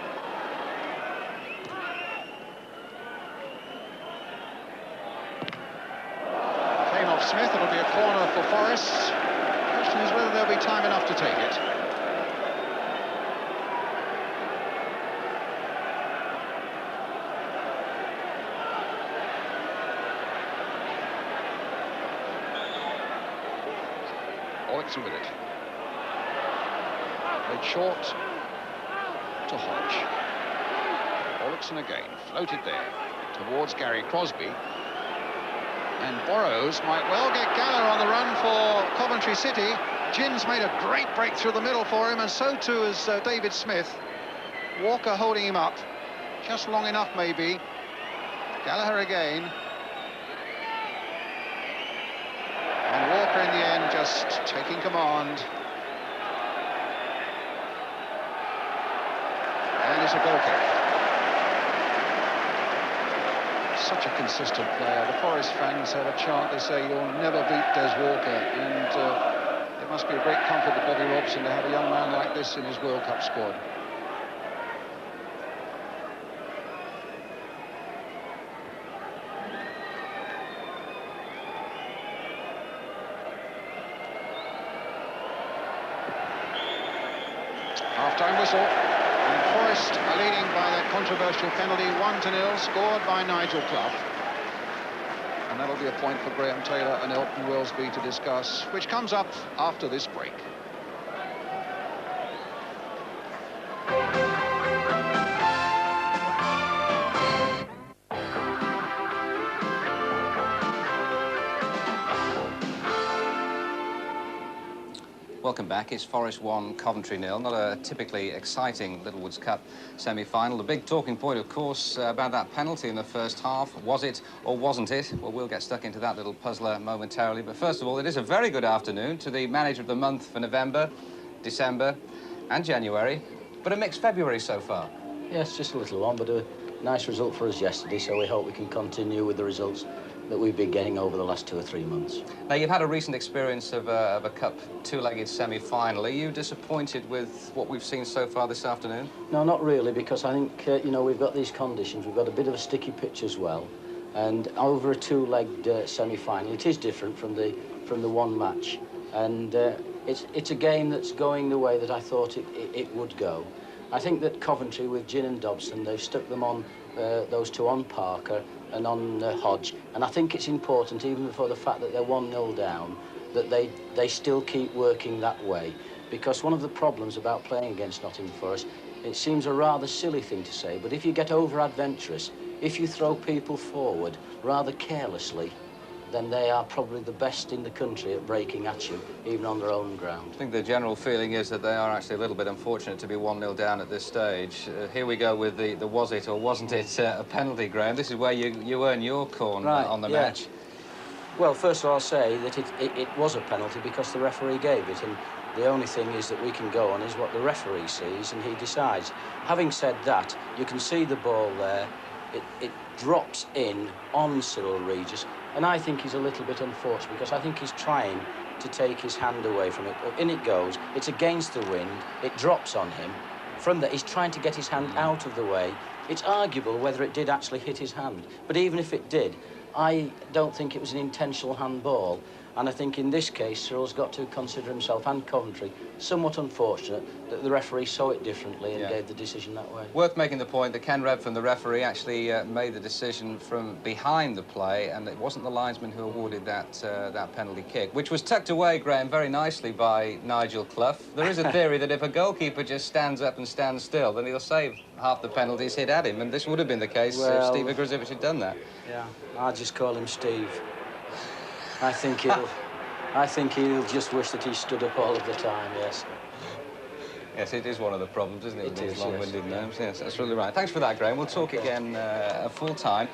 Came off Smith. It'll be a corner for Forest. The question is whether there'll be time enough to take it. Olixon with it. Played short to Hodge. Olixon again, floated there towards Gary Crosby. And Burrows might well get Gallagher on the run for Coventry City. Gin's made a great break through the middle for him, and so too is David Smith. Walker holding him up, just long enough maybe. Gallagher again. And Walker in the end just taking command. And it's a goal kick. Such a consistent player. The Forest fans have a chant. They say you'll never beat Des Walker, and it must be a great comfort to Bobby Robson to have a young man like this in his World Cup squad. Half-time whistle. Forest are leading by that controversial penalty, 1-0, scored by Nigel Clough. And that'll be a point for Graham Taylor and Elton Wellesby to discuss, which comes up after this break. Welcome back. It's Forest 1, Coventry 0. Not a typically exciting Littlewoods Cup semi-final. The big talking point, of course, about that penalty in the first half. Was it or wasn't it? Well, we'll get stuck into that little puzzler momentarily. But first of all, it is a very good afternoon to the manager of the month for November, December and January. But a mixed February so far. Yes, just a little one, but a nice result for us yesterday, so we hope we can continue with the results that we've been getting over the last 2 or 3 months. Now, you've had a recent experience of a Cup two-legged semi-final. Are you disappointed with what we've seen so far this afternoon? No, not really, because I think, you know, we've got these conditions. We've got a bit of a sticky pitch as well. And over a two-legged semi-final, it is different from the one match. And it's a game that's going the way that I thought it would go. I think that Coventry, with Gin and Dobson, they've stuck them on, those two on Parker and on Hodge. And I think it's important, even for the fact that they're 1-0 down, that they still keep working that way. Because one of the problems about playing against Nottingham Forest, it seems a rather silly thing to say, but if you get over-adventurous, if you throw people forward rather carelessly, then they are probably the best in the country at breaking at you, even on their own ground. I think the general feeling is that they are actually a little bit unfortunate to be 1-0 down at this stage. Here we go with the was it or wasn't it a penalty, Graham. This is where you earn your corn on the match. Well, first of all, I'll say that it was a penalty because the referee gave it, and the only thing is that we can go on is what the referee sees and he decides. Having said that, you can see the ball there. It drops in on Cyril Regis, and I think he's a little bit unfortunate because I think he's trying to take his hand away from it. In it goes, it's against the wind, it drops on him. From there, he's trying to get his hand out of the way. It's arguable whether it did actually hit his hand, but even if it did, I don't think it was an intentional handball. And I think in this case, Cyril's got to consider himself and Coventry somewhat unfortunate that the referee saw it differently and gave the decision that way. Worth making the point that Ken Redfern, the referee, actually made the decision from behind the play, and it wasn't the linesman who awarded that penalty kick, which was tucked away, Graham, very nicely by Nigel Clough. There is a theory that if a goalkeeper just stands up and stands still, then he'll save half the penalties hit at him, and this would have been the case if Steve Igrizovic had done that. Yeah, I'll just call him Steve. I think he'll just wish that he stood up all of the time, yes. Yes, it is one of the problems, isn't it? It is, long-winded names. Yes, that's really right. Thanks for that, Graham. We'll talk again full time.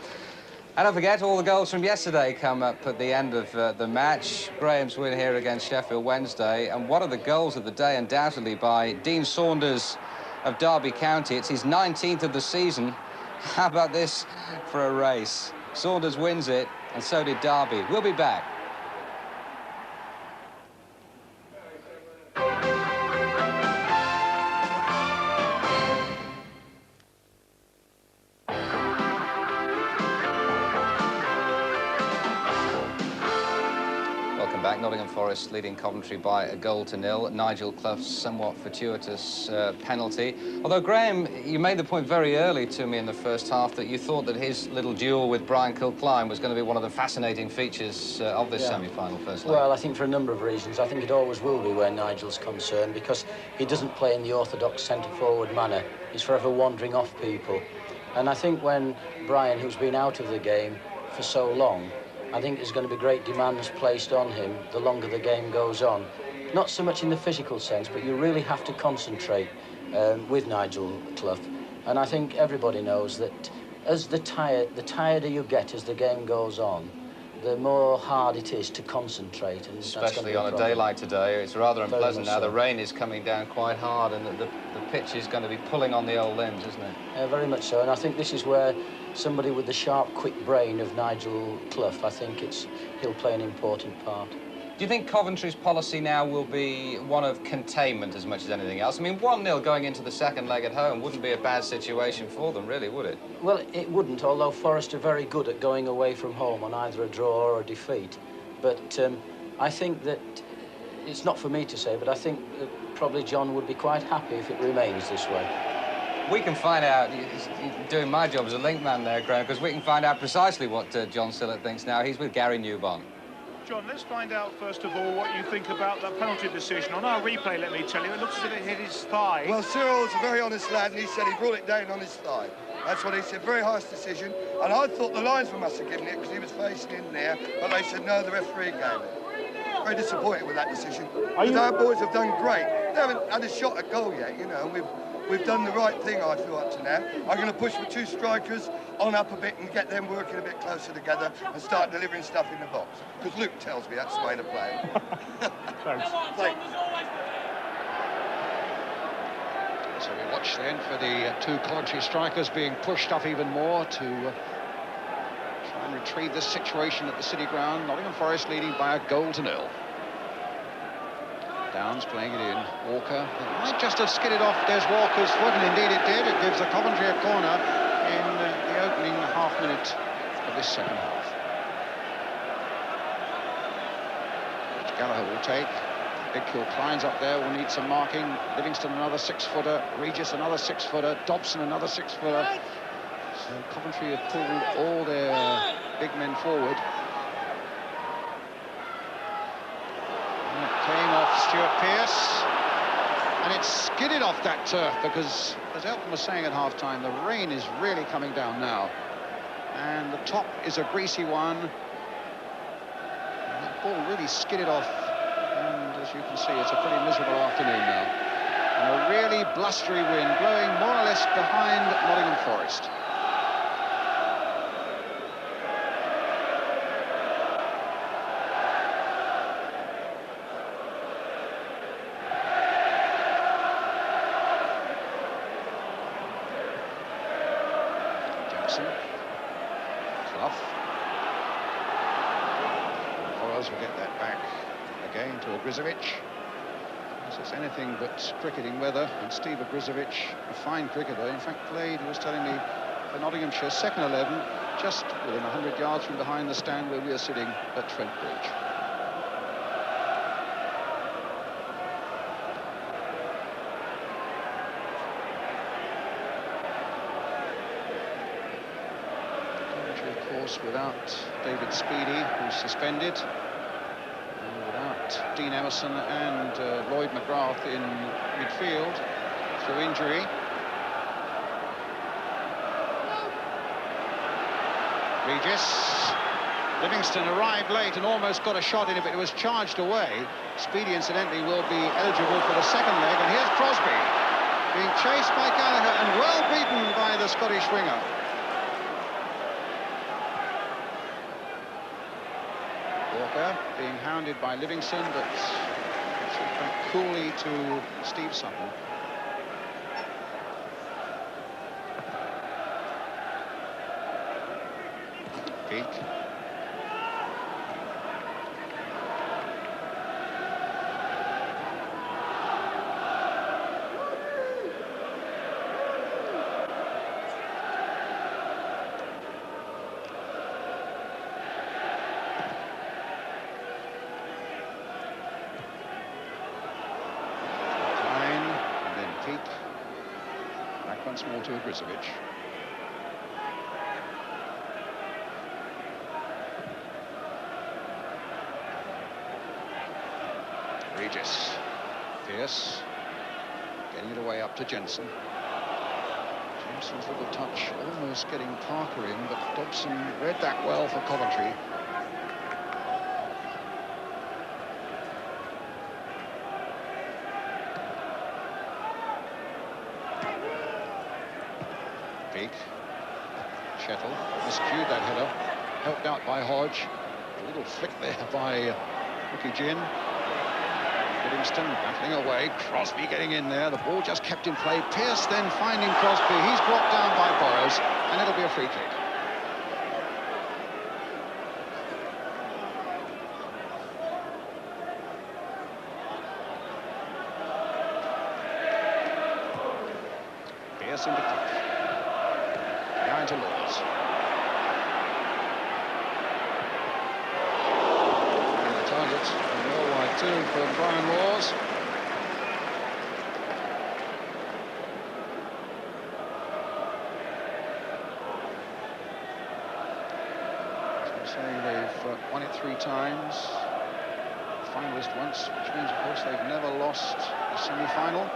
And don't forget, all the goals from yesterday come up at the end of the match. Graham's win here against Sheffield Wednesday. And one of the goals of the day, undoubtedly, by Dean Saunders of Derby County. It's his 19th of the season. How about this for a race? Saunders wins it, and so did Derby. We'll be back. Nottingham Forest leading Coventry by a 1-0. Nigel Clough's somewhat fortuitous penalty. Although, Graham, you made the point very early to me in the first half that you thought that his little duel with Brian Kilcline was going to be one of the fascinating features of this semi-final first leg. Well, I think for a number of reasons. I think it always will be where Nigel's concerned, because he doesn't play in the orthodox centre-forward manner. He's forever wandering off people. And I think when Brian, who's been out of the game for so long, I think there's going to be great demands placed on him the longer the game goes on. Not so much in the physical sense, but you really have to concentrate with Nigel Clough. And I think everybody knows that as the tireder you get as the game goes on, the more hard it is to concentrate. And especially on a day like today, it's rather unpleasant now. So. The rain is coming down quite hard, and the pitch is going to be pulling on the old limbs, isn't it? Very much so, and I think this is where somebody with the sharp, quick brain of Nigel Clough, I think he'll play an important part. Do you think Coventry's policy now will be one of containment as much as anything else? I mean, 1-0 going into the second leg at home wouldn't be a bad situation for them, really, would it? Well, it wouldn't, although Forest are very good at going away from home on either a draw or a defeat. But I think that it's not for me to say, but I think probably John would be quite happy if it remains this way. We can find out, doing my job as a link man there, Graham, because we can find out precisely what John Sillett thinks now. He's with Gary Newbon. John, let's find out, first of all, what you think about that penalty decision. On our replay, let me tell you, it looks as if it hit his thigh. Well, Cyril's a very honest lad, and he said he brought it down on his thigh. That's what he said, very harsh decision. And I thought the linesman must have given it because he was facing in there, but they said, no, the referee gave it. Very disappointed with that decision. Because our boys have done great. They haven't had a shot at goal yet, you know, and we've done the right thing, I feel, up to now. I'm going to push for 2 strikers on up a bit and get them working a bit closer together and start delivering stuff in the box. Because Luke tells me that's the way to play it. Thanks. Thanks. So we watch then for the 2 Coventry strikers being pushed up even more to try and retrieve this situation at the City Ground. Nottingham Forest leading by a 0-0. Downs playing it in. Walker. It might just have skidded off Des Walker's foot, and indeed it did. It gives the Coventry a corner in the opening half-minute of this second half. Which Gallagher will take. Big Kilcline's up there, will need some marking. Livingston another 6-footer. Regis another 6-footer. Dobson another 6-footer. So Coventry have pulled all their big men forward. Playing off Stuart Pearce, and it's skidded off that turf because, as Elton was saying at half-time, the rain is really coming down now, and the top is a greasy one. And that ball really skidded off, and as you can see, it's a pretty miserable afternoon now, and a really blustery wind blowing more or less behind Nottingham Forest. Clough. Forrest will get that back again to Ogrizovic. It's anything but cricketing weather, and Steve Ogrizovic, a fine cricketer, in fact played, he was telling me, for Nottinghamshire's second 11, just within 100 yards from behind the stand where we are sitting at Trent Bridge. Without David Speedy, who's suspended, and without Dean Emerson and Lloyd McGrath in midfield through injury. Regis. Livingston arrived late and almost got a shot in it, but it was charged away. Speedy, incidentally, will be eligible for the second leg, and here's Crosby being chased by Gallagher and well beaten by the Scottish winger. Walker being hounded by Livingston, but back coolly to Steve Sutton. Peak. once more to Agrizovic. Regis. Pearce. Getting it away up to Jensen. Jensen's little touch almost getting Parker in, but Dobson read that well for Coventry. Peak. Chettle miscued that header, helped out by Hodge. A little flick there by Rookie Gin. Livingston battling away, Crosby getting in there, the ball just kept in play. Pearce then finding Crosby, he's brought down by Burrows, and it'll be a free kick. Pearce into Clough. Behind to Laws. And the target. Two for Brian Laws. As I'm saying, they've won it 3 times. Finalist once, which means, of course, they've never lost a semi-final.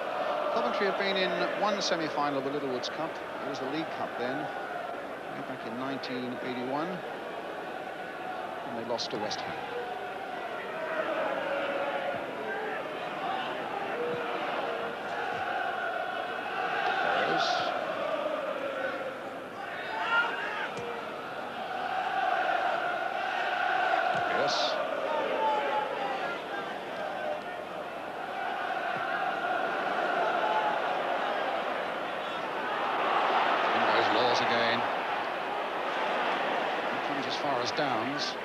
Coventry have been in one semi-final of the Littlewoods Cup. It was the League Cup then, way back in 1981, and they lost to West Ham. Downs.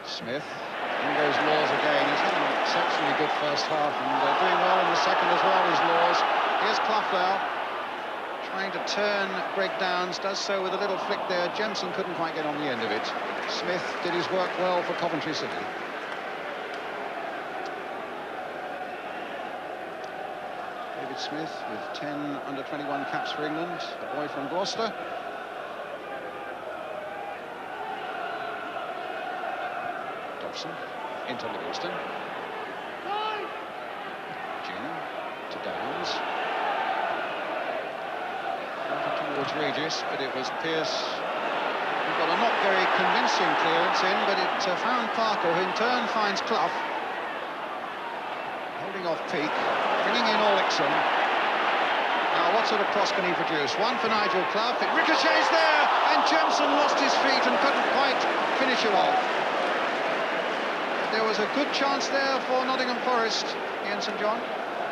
Smith. In goes Laws again. He's had an exceptionally good first half and doing well in the second as well as Laws. Here's Clough now, trying to turn Greg Downs, does so with a little flick there. Jensen couldn't quite get on the end of it. Smith did his work well for Coventry City. David Smith with 10 under-21 caps for England, a boy from Gloucester. Into Livingston. Gin to Downs. Towards Regis, but it was Pearce who got a not very convincing clearance in, but it found Parker, who in turn finds Clough. Holding off Peak, bringing in Olixon. Now, what sort of cross can he produce? One for Nigel Clough, it ricochets there, and Jensen lost his feet and couldn't quite finish him off. There was a good chance there for Nottingham Forest, Ian St John.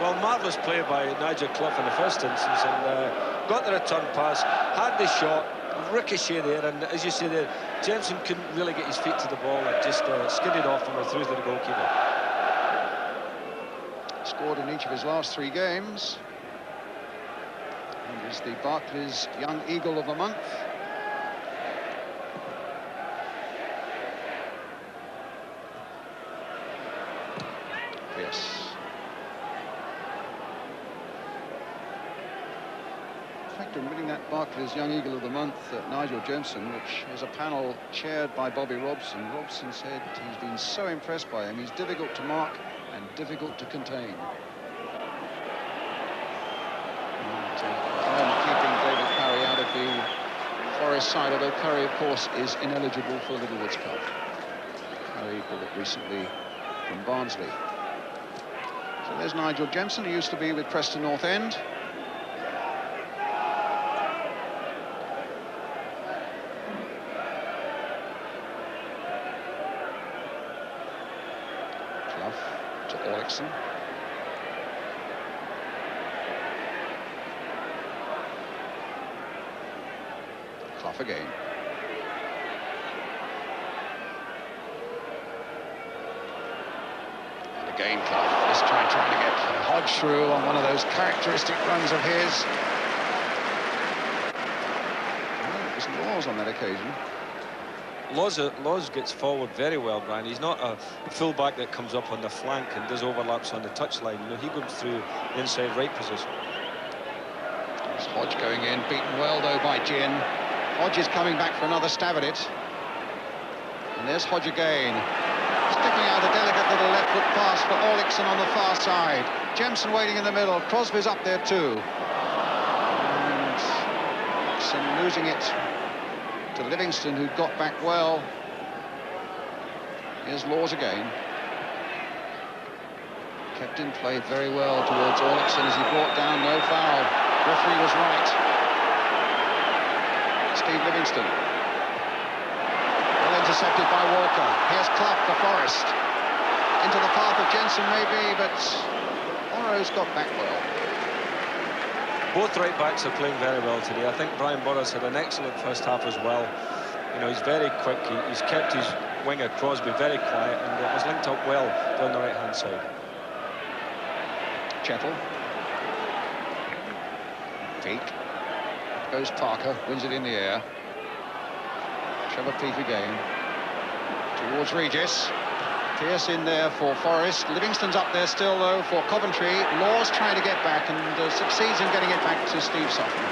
Well, marvellous play by Nigel Clough in the first instance, and got the return pass, had the shot, ricochet there, and as you say there, Jensen couldn't really get his feet to the ball and just skidded off and through to the goalkeeper. Scored in each of his last 3 games, and is the Barclays Young Eagle of the Month. Yes. In fact, in winning that Barclays Young Eagle of the Month, Nigel Jensen, which was a panel chaired by Bobby Robson. Robson said he's been so impressed by him. He's difficult to mark and difficult to contain. And keeping David Curry out of the Forest side, although Curry, of course, is ineligible for the Littlewoods Cup. Curry bought recently from Barnsley. So there's Nigel Jensen, who used to be with Preston North End. Clough to Olixon. Clough again. Again, Clough is trying to get Hodge through on one of those characteristic runs of his. Well, it was Laws on that occasion. Laws gets forward very well, Brian. He's not a full-back that comes up on the flank and does overlaps on the touchline. You know, he goes through the inside right position. It's Hodge going in, beaten well though by Ginn. Hodge is coming back for another stab at it. And there's Hodge again. Sticking out a delicate little left foot pass for Orlickson on the far side. Jemson waiting in the middle. Crosby's up there too. And Orlickson losing it to Livingston, who got back well. Here's Laws again. Kept in play very well towards Orlickson as he brought down, no foul. Referee was right. Steve Livingston. Well intercepted by Walker. Here's Clough for Forest. Into the path of Jensen maybe, but Burrows got back well. Both right backs are playing very well today. I think Brian Burrows had an excellent first half as well. You know, he's very quick. He's kept his winger Crosby very quiet, and it was linked up well down the right-hand side. Chettle. Peake. Goes Parker, wins it in the air. Trevor Peake again. Towards Regis. Pearce in there for Forest. Livingston's up there still, though, for Coventry. Laws trying to get back and succeeds in getting it back to Steve Sutton.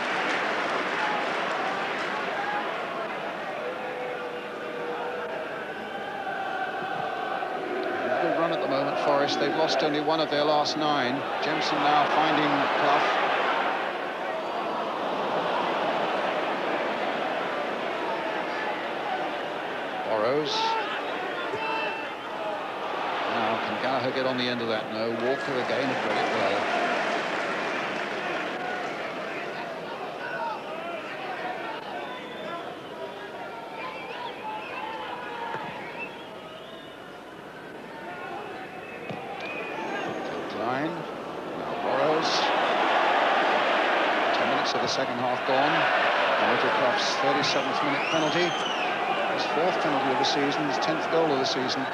Good run at the moment, Forest. They've lost only one of their last 9. Jemson now finding Clough. Burrows. Now, can Gallagher get on the end of that? No. Walker again had read it well. Klein. Now Burrows. 10 minutes of the second half gone. Nigel Clough's 37th minute penalty. His 4th penalty of the season, his 10th goal of the season.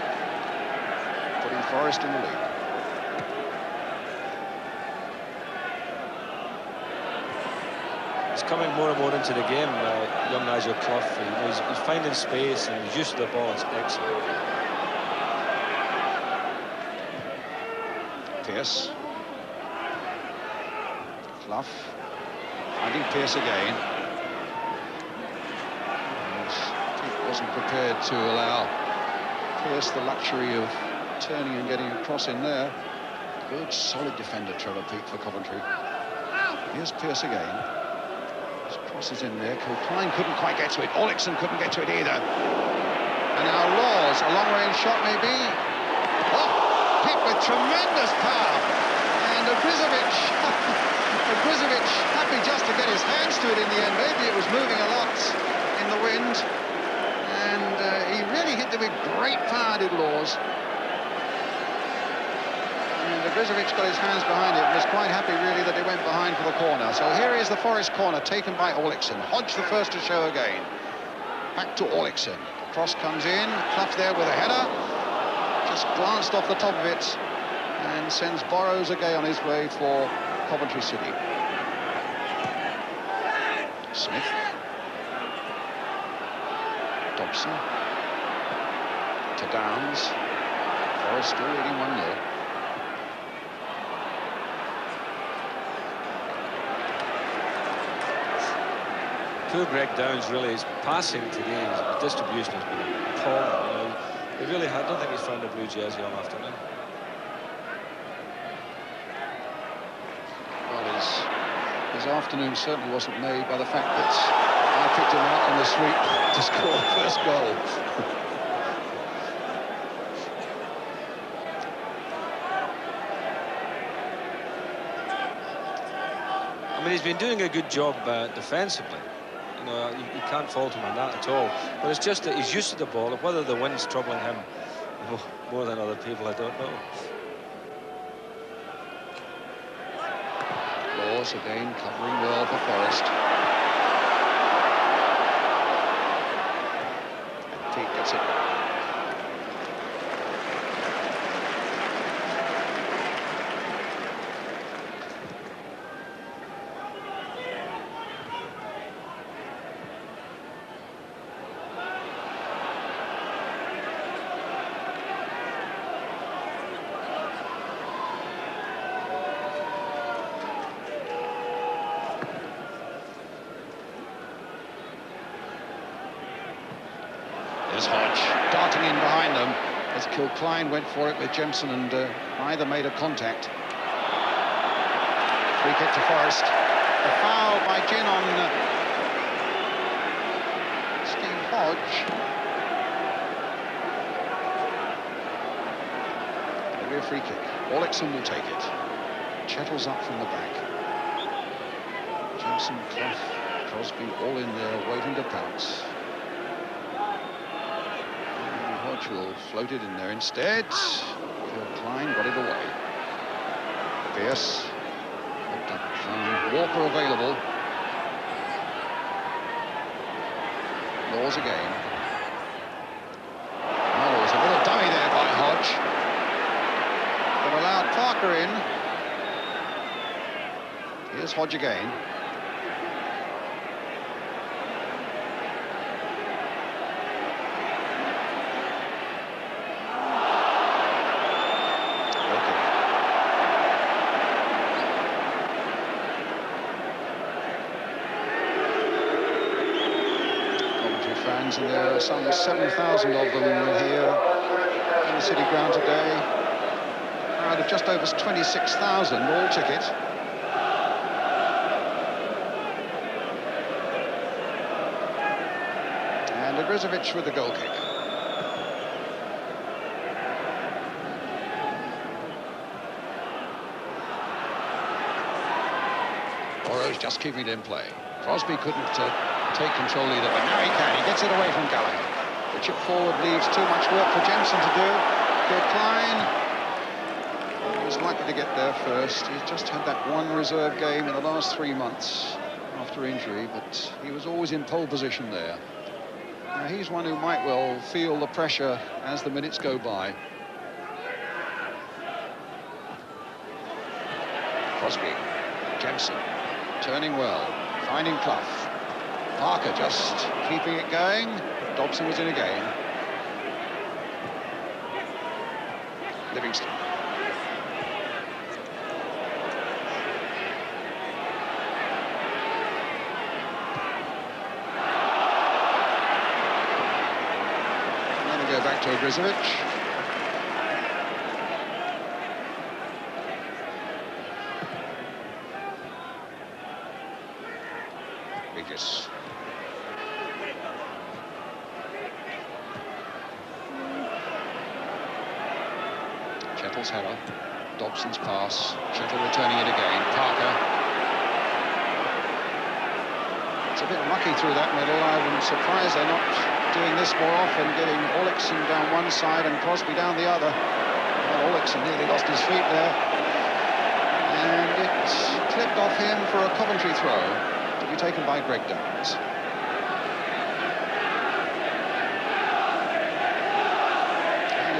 Forest in the lead. He's coming more and more into the game, young Nigel Clough. He's finding space and his use of the ball is excellent. Pearce. Clough. Finding Pearce again. He wasn't prepared to allow Pearce the luxury of turning and getting across in there. Good, solid defender, Trevor Peake for Coventry. Here's Pearce again. His cross is in there. Klein couldn't quite get to it. Orlickson couldn't get to it either. And now Laws, a long-range shot maybe. Oh, hit with tremendous power. And Ogrizovic happy just to get his hands to it in the end. Maybe it was moving a lot in the wind. And he really hit it with great power, did Laws. Ogrizovic got his hands behind it and was quite happy, really, that he went behind for the corner. So here is the Forest corner taken by Orlickson. Hodge the first to show again. Back to Orlickson. Cross comes in. Clough there with a header. Just glanced off the top of it and sends Burrows again on his way for Coventry City. Smith. Dobson. To Downs. Forest still leading 1-0. Poor Greg Downs, really, his passing today, his distribution has been appalling. He really, I don't think he's found a blue jersey all afternoon. Well, his afternoon certainly wasn't made by the fact that I picked him out on the sweep to score the first goal. I mean, he's been doing a good job defensively. You know, you can't fault him on that at all. But it's just that he's used to the ball. Whether the wind's troubling him more than other people, I don't know. Laws again covering well for Forest. And Peake gets it. Here's Hodge darting in behind them as Kilcline went for it with Jemson, and neither made a contact. Free kick to Forest. A foul by Ginn on Steve Hodge. It'll be a free kick. Olixon will take it. Chettle's up from the back. Jemson, Clough, Crosby all in there waiting to pounce. Hodge will float it in there instead. Kilcline got it away. Pierce. Walker available. Laws again. Mellows, a little dummy there by Hodge. They've allowed Parker in. Here's Hodge again. And there are some 7,000 of them here in the City Ground today. Out of just over 26,000 all ticket. And Agrizovic with the goal kick. Burrows just keeping it in play. Crosby couldn't take control either, but now he can. He gets it away from Gallagher. The chip forward leaves too much work for Jemson to do. Kilcline was likely to get there first. He's just had that one reserve game in the last 3 months after injury, but he was always in pole position there. Now he's one who might well feel the pressure as the minutes go by. Crosby, Jemson, turning well, finding Clough. Parker just keeping it going. Dobson was in again. Livingston. And then we go back to Agrizovic. Regis. Chettle's header, Dobson's pass, Chettle returning it again, Parker. It's a bit mucky through that middle. I'm surprised they're not doing this more often, getting Olixon down one side and Crosby down the other. Well, Olixon nearly lost his feet there. And it clipped off him for a Coventry throw to be taken by Greg Downs.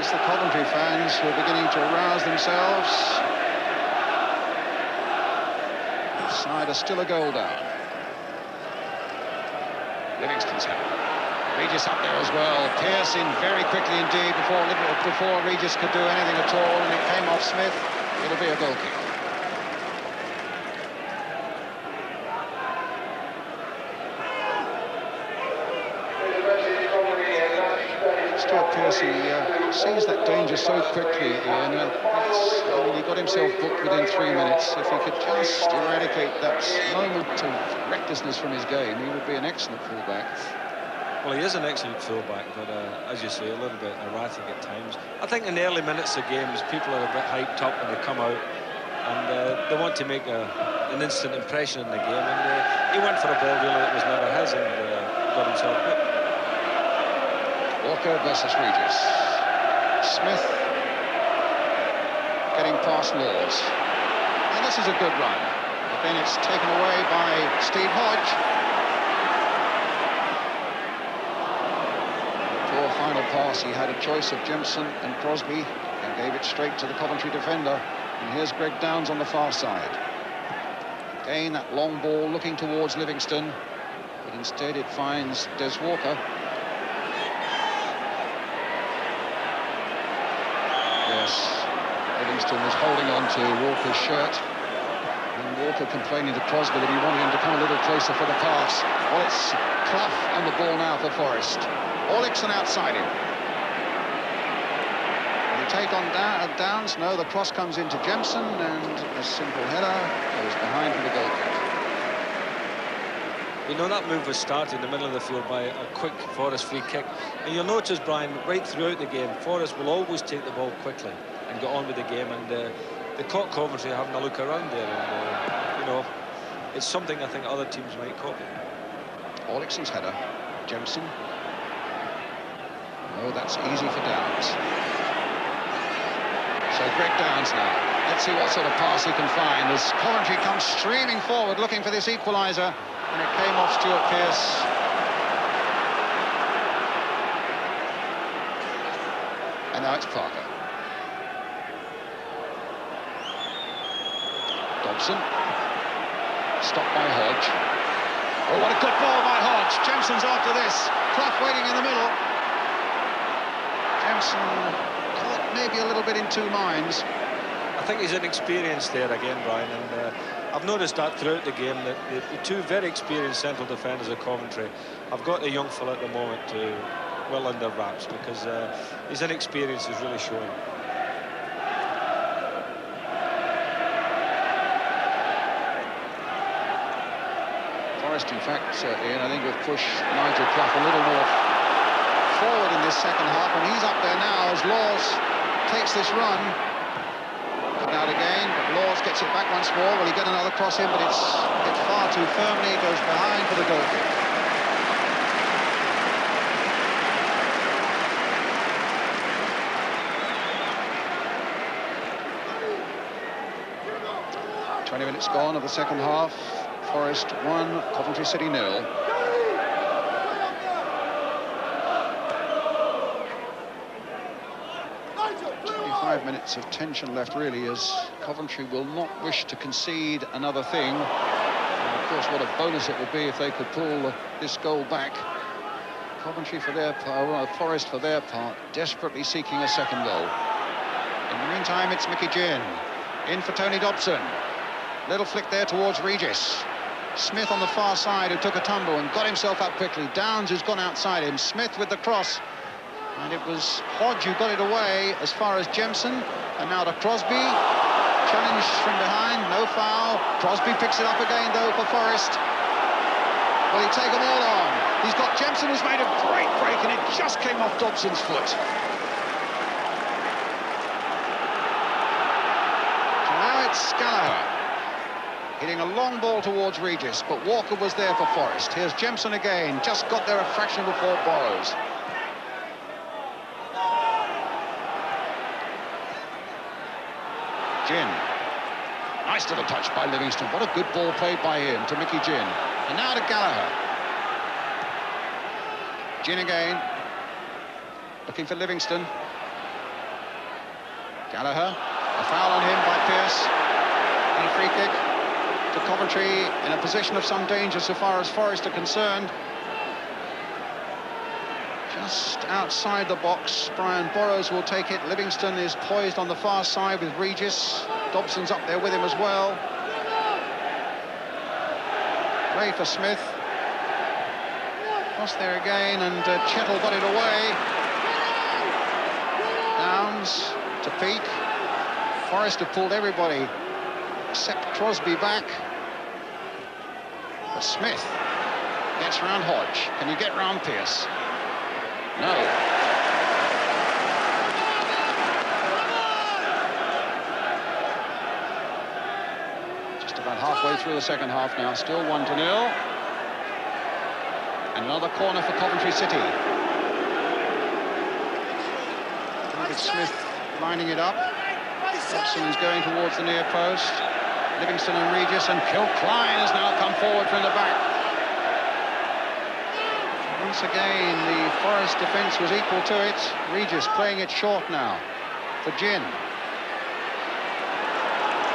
It's the Coventry fans who are beginning to rouse themselves. The side are still a goal down. Livingston's header. Regis up there as well. Pierce in very quickly indeed before Regis could do anything at all, and it came off Smith. It'll be a goal kick. Pierce, he sees that danger so quickly, Ian. He got himself booked within 3 minutes. If he could just eradicate that moment of recklessness from his game, he would be an excellent fullback. Well, he is an excellent fullback, but as you say, a little bit erratic at times. I think in the early minutes of games, people are a bit hyped up when they come out, and they want to make an instant impression in the game. And he went for a ball really that was never his, and got himself booked. Walker versus Regis. Smith getting past Laws. And this is a good run. But then it's taken away by Steve Hodge. Poor final pass. He had a choice of Jemson and Crosby and gave it straight to the Coventry defender. And here's Greg Downs on the far side. Again, that long ball looking towards Livingston. But instead it finds Des Walker. Yes, Livingston was holding on to Walker's shirt, and Walker complaining to Crosby that he wanted him to come a little closer for the pass. Well, it's Clough on the ball now for Forest. Orlickson outside him. Will he take on Downs? No, the cross comes into Jemson, and a simple header goes behind for the goal kick. You know, that move was started in the middle of the field by a quick Forest free kick. And you'll notice, Brian, right throughout the game, Forest will always take the ball quickly and get on with the game. And they caught Coventry having a look around there. And, you know, it's something I think other teams might copy. Orlickson's header. Jemson. Oh, that's easy for Downs. So Greg Downs now. Let's see what sort of pass he can find as Coventry comes streaming forward looking for this equaliser. And it came off Stuart Pearce. And now it's Parker. Dobson. Stopped by Hodge. Oh, what a good ball by Hodge. Jemson's after this. Clough waiting in the middle. Jemson caught maybe a little bit in two minds. I think he's inexperienced there again, Brian, and I've noticed that throughout the game that the two very experienced central defenders of Coventry have got a young fella at the moment well under wraps because his inexperience is really showing. Forest, in fact, Ian, I think will push Nigel Clough a little more forward in this second half, and he's up there now as Laws takes this run. Cut out again, but Laws gets it back once more. Will he get another cross in? But it's hit far too firmly. It goes behind for the goal kick. Minutes gone of the second half. Forest 1, Coventry City 0. Minutes of tension left, really, as Coventry will not wish to concede another thing. And of course, what a bonus it would be if they could pull this goal back. Coventry for their part, Forest for their part, desperately seeking a second goal. In the meantime, it's Mickey Ginn in for Tony Dobson. Little flick there towards Regis. Smith on the far side, who took a tumble and got himself up quickly. Downs, who's gone outside him. Smith with the cross. And it was Hodge who got it away as far as Jemson. And now to Crosby. Challenge from behind, no foul. Crosby picks it up again, though, for Forest. Will he take them all on? He's got Jemson, who's made a great break, and it just came off Dobson's foot. So now it's Gallagher. Hitting a long ball towards Regis, but Walker was there for Forest. Here's Jemson again, just got there a fraction before Borrows. Ginn. Nice little touch by Livingston. What a good ball played by him to Mickey Ginn. And now to Gallagher. Ginn again. Looking for Livingston. Gallagher. A foul on him by Pearce. And a free kick to Coventry in a position of some danger so far as Forest are concerned. Just outside the box, Brian Borrows will take it. Livingston is poised on the far side with Regis. Dobson's up there with him as well. Play for Smith. Cross there again, and Chettle got it away. Downs to Peake. Forest have pulled everybody except Crosby back. But Smith gets round Hodge. Can you get round Pearce? No. Just about halfway through the second half now, still 1-0. And another corner for Coventry City. David Smith lining it up. Dobson is going towards the near post. Livingston and Regis, and Kilcline has now come forward from the back. Once again, the Forest defence was equal to it. Regis playing it short now for Ginn.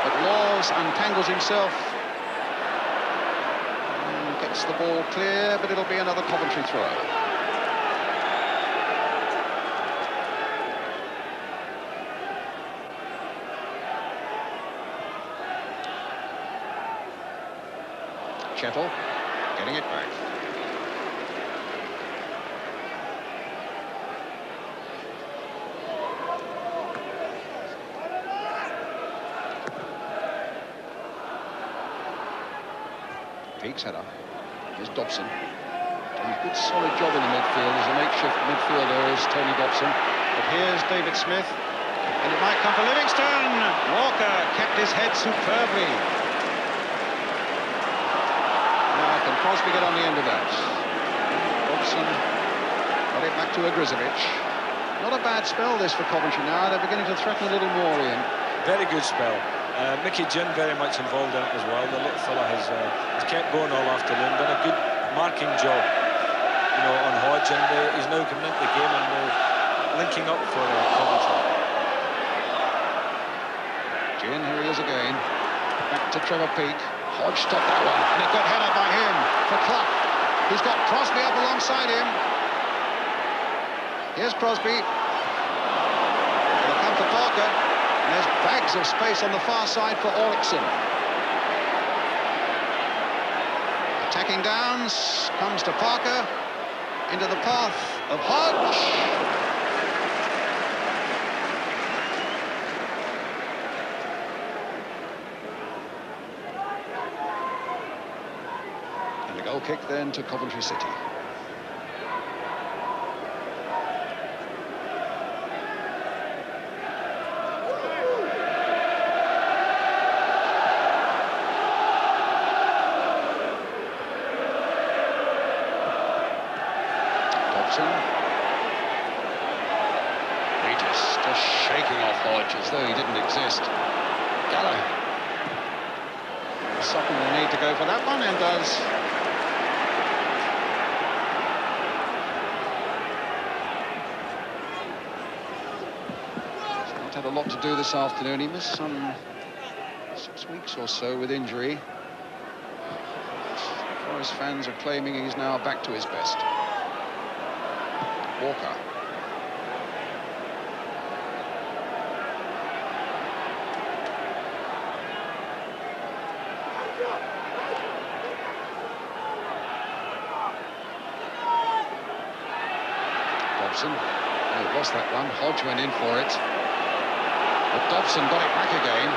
But Laws untangles himself and gets the ball clear, but it'll be another Coventry throw. Chettle getting it back. Peake's header. Here's Dobson. Doing a good solid job in the midfield. As a makeshift midfielder is Tony Dobson. But here's David Smith. And it might come for Livingston. Walker kept his head superbly. Now can Crosby get on the end of that? Dobson got it back to Agrizovic. Not a bad spell this for Coventry now. They're beginning to threaten a little more, Ian. Very good spell. Mickey Ginn very much involved in it as well. The little fella has kept going all afternoon, done a good marking job, you know, on Hodge, and he's now coming into the game and linking up for Coventry. Ginn, here he is again. Back to Trevor Peake. Hodge stopped that one. And a good header by him for Clough. He's got Crosby up alongside him. Here's Crosby. It'll come to Parker. And there's bags of space on the far side for Orlickson. Attacking downs, comes to Parker. Into the path of Hodge. And a goal kick then to Coventry City. Regis just shaking off Hodge as though he didn't exist. Gallagher. Sutton will need to go for that one, and does. He's not had a lot to do this afternoon. He missed some 6 weeks or so with injury. Forest fans are claiming he's now back to his best. Walker. Dobson. Oh, lost that one. Hodge went in for it. But Dobson got it back again.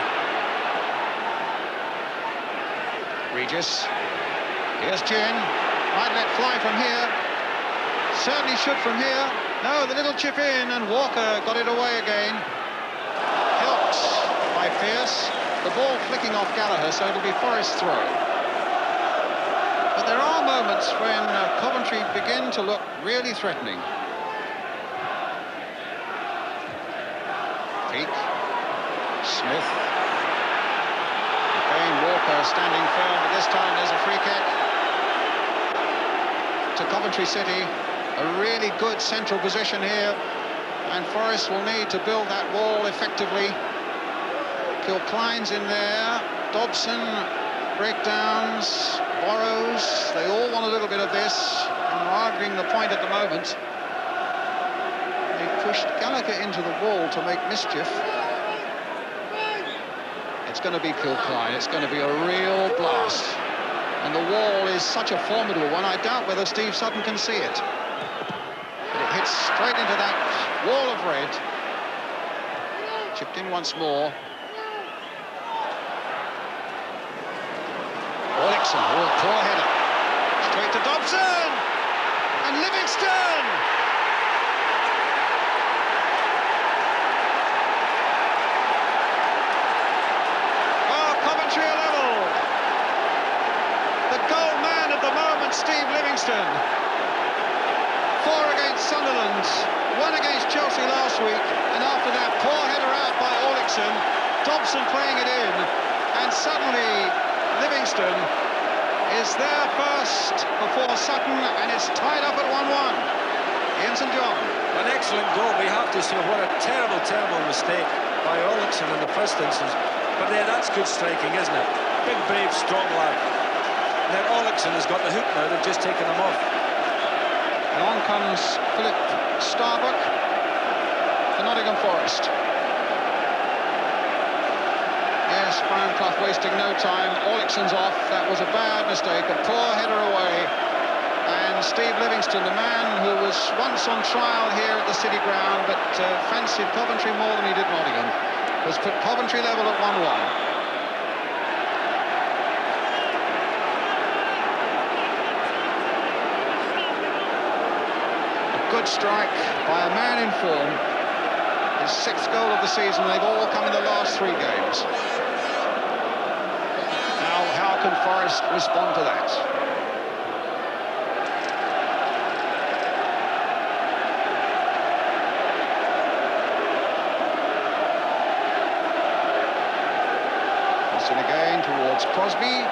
Regis. Here's Ginn. Might let fly from here. Certainly should from here. No, the little chip in, and Walker got it away again. Helped by Pearce. The ball flicking off Gallagher, so it'll be Forest's throw. But there are moments when Coventry begin to look really threatening. Peake. Smith. Again, Walker standing firm, but this time there's a free kick to Coventry City. A really good central position here, and Forest will need to build that wall effectively. Kilcline's in there, Dobson, breakdowns, Burrows, they all want a little bit of this, and are arguing the point at the moment. They pushed Gallagher into the wall to make mischief. It's going to be Kilcline, it's going to be a real blast. And the wall is such a formidable one, I doubt whether Steve Sutton can see it. But it hits straight into that wall of red. Chipped in once more. Orlickson, oh, poor header. Straight to Dobson! And Livingston! Oh, Coventry are level. The goal man at the moment, Steve Livingston. 4 against Sunderland, 1 against Chelsea last week, and after that, poor header out by Orlickson, Dobson playing it in, and suddenly Livingston is there first before Sutton, and it's tied up at 1-1. Ian St John. An excellent goal, we have to say. What a terrible, terrible mistake by Orlickson in the first instance. But then that's good striking, isn't it? Big, brave, strong lad. And then Orlickson has got the hook now, they've just taken him off. And on comes Philip Starbuck for Nottingham Forest. Yes, Brian Clough wasting no time. Orlickson's off. That was a bad mistake. A poor header away. And Steve Livingston, the man who was once on trial here at the City Ground, but fancied Coventry more than he did Nottingham, has put Coventry level at 1-1. good strike by a man in form. His 6th goal of the season. They've all come in the last 3 games. Now, how can Forest respond to that? Again towards Crosby.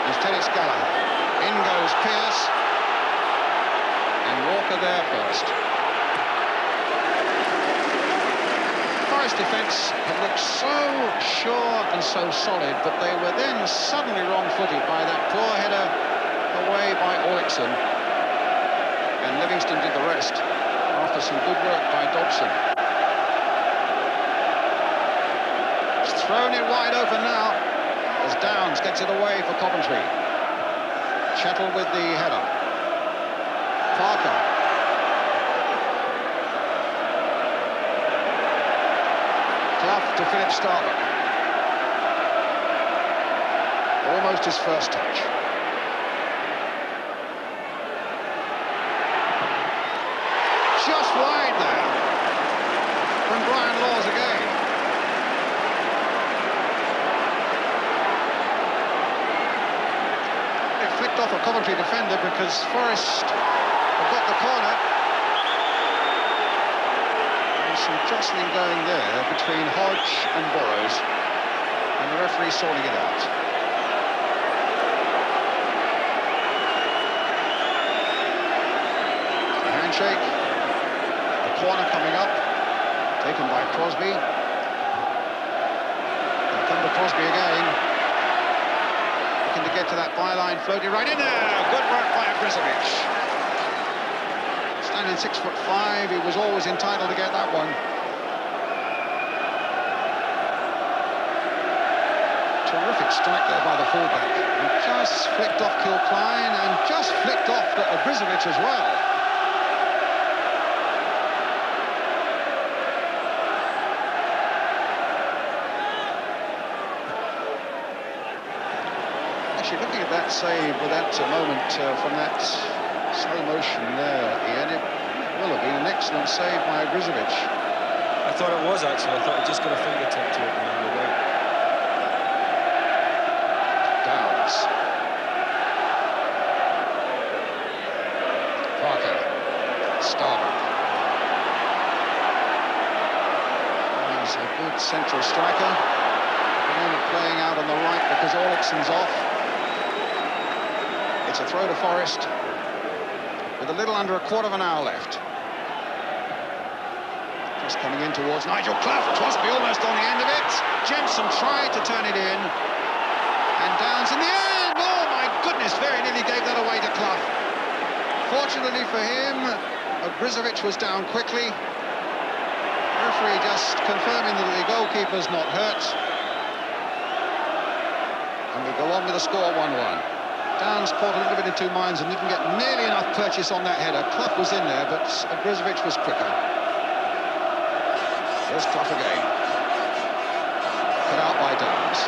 Instead it's Gallagher. In goes Pearce. And Walker there first. Forest defence had looked so sure and so solid, but they were then suddenly wrong-footed by that poor header away by Ulrichsen. And Livingston did the rest after some good work by Dobson. Thrown it wide open now as Downs gets it away for Coventry. Chettle with the header. Parker. Clough to Philip Starbuck. Almost his first touch. Just wide there from Brian Laws again. Off a Coventry defender because Forest have got the corner. There's some jostling going there between Hodge and Burrows, and the referee sorting it out. A handshake. The corner coming up, taken by Crosby. They'll come to Crosby again. To get to that byline, floated right in there. Good work by Brizovic. Standing 6'5", he was always entitled to get that one. Terrific strike there by the fullback. He just flicked off Kilcline and just flicked off Brizovic as well. Looking at that save with that moment from that slow motion there, Ian, it will have been an excellent save by Brizovic. I thought it was, actually. I thought he just got a fingertip to it and the way. Downs. Parker. Starbuck. He's a good central striker. At the moment playing out on the right because Ulrichsen's off. It's a throw to Forest with a little under a quarter of an hour left. Just coming in towards Nigel Clough. Crosby almost on the end of it. Jensen tried to turn it in. And Downs in the end. Oh, my goodness, very nearly gave that away to Clough. Fortunately for him, Brizovic was down quickly. The referee just confirming that the goalkeeper's not hurt. And we go on with the score 1-1. Downs caught a little bit in 2 minds and didn't get nearly enough purchase on that header. Clough was in there, but Brizovic was quicker. Here's Clough again. Cut out by Downs.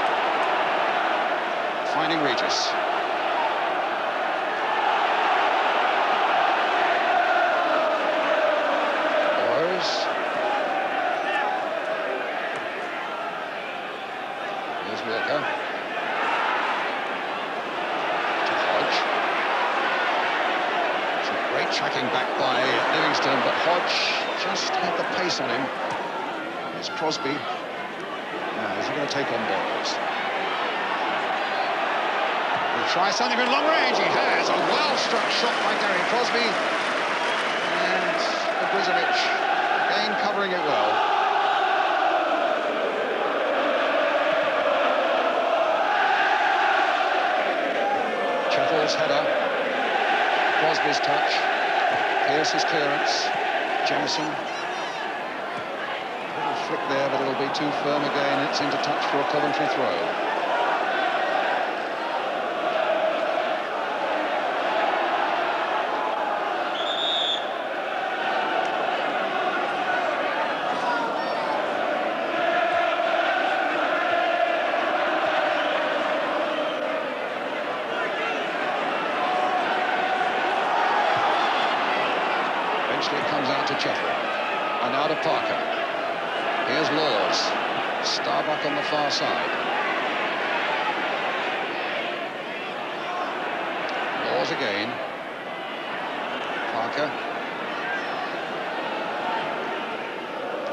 Finding Regis. Burrows. Here's Walker. Tracking back by Livingston, but Hodge just had the pace on him. It's Crosby. Now, is he going to take on Burrows? He'll try something from long range. He has a well-struck shot by Gary Crosby. And Brizovic again covering it well. Chettle's header. Crosby's touch. Pearce's clearance. Jamison. Little flick there, but it'll be too firm again. It's into touch for a Coventry throw. Now to Chettle. And now to Parker. Here's Laws. Starbuck on the far side. Laws again. Parker.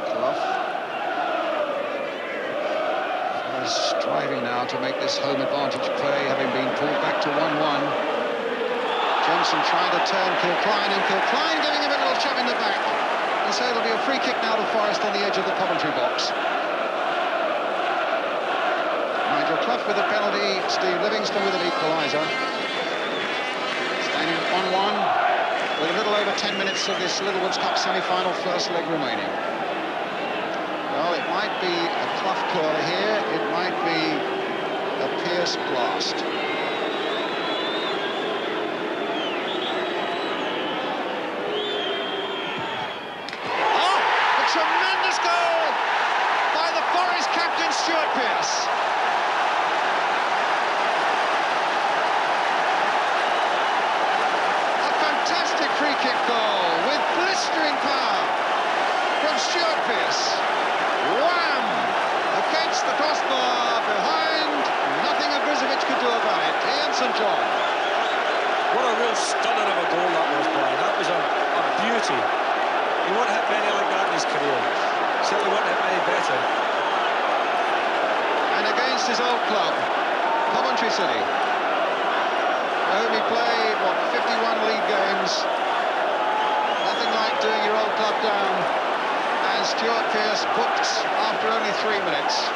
Clough. Striving now to make this home advantage play, having been pulled back to 1-1. Johnson trying to turn Kilcline, and Kilcline giving him a little shove in the back. And so it'll be a free kick now to Forest on the edge of the Coventry box. Nigel Clough with a penalty, Steve Livingston with an equaliser. Standing at 1-1 with a little over 10 minutes of this Littlewoods Cup semi-final first leg remaining. Well, it might be a Clough curler here, it might be a Pearce blast. Oh, a tremendous goal by the Forest captain, Stuart Pearce. A fantastic free kick goal with blistering power from Stuart Pearce. Wham! Against the crossbar, behind, nothing Agrizovic could do about it. Ian St John. What a real stunner of a goal that was, Brian. That was a beauty. He won't hit many like that in his career. Certainly won't hit many better. And against his old club, Coventry City, for whom he played, 51 league games. Nothing like doing your old club down. And Stuart Pearce booked after only 3 minutes.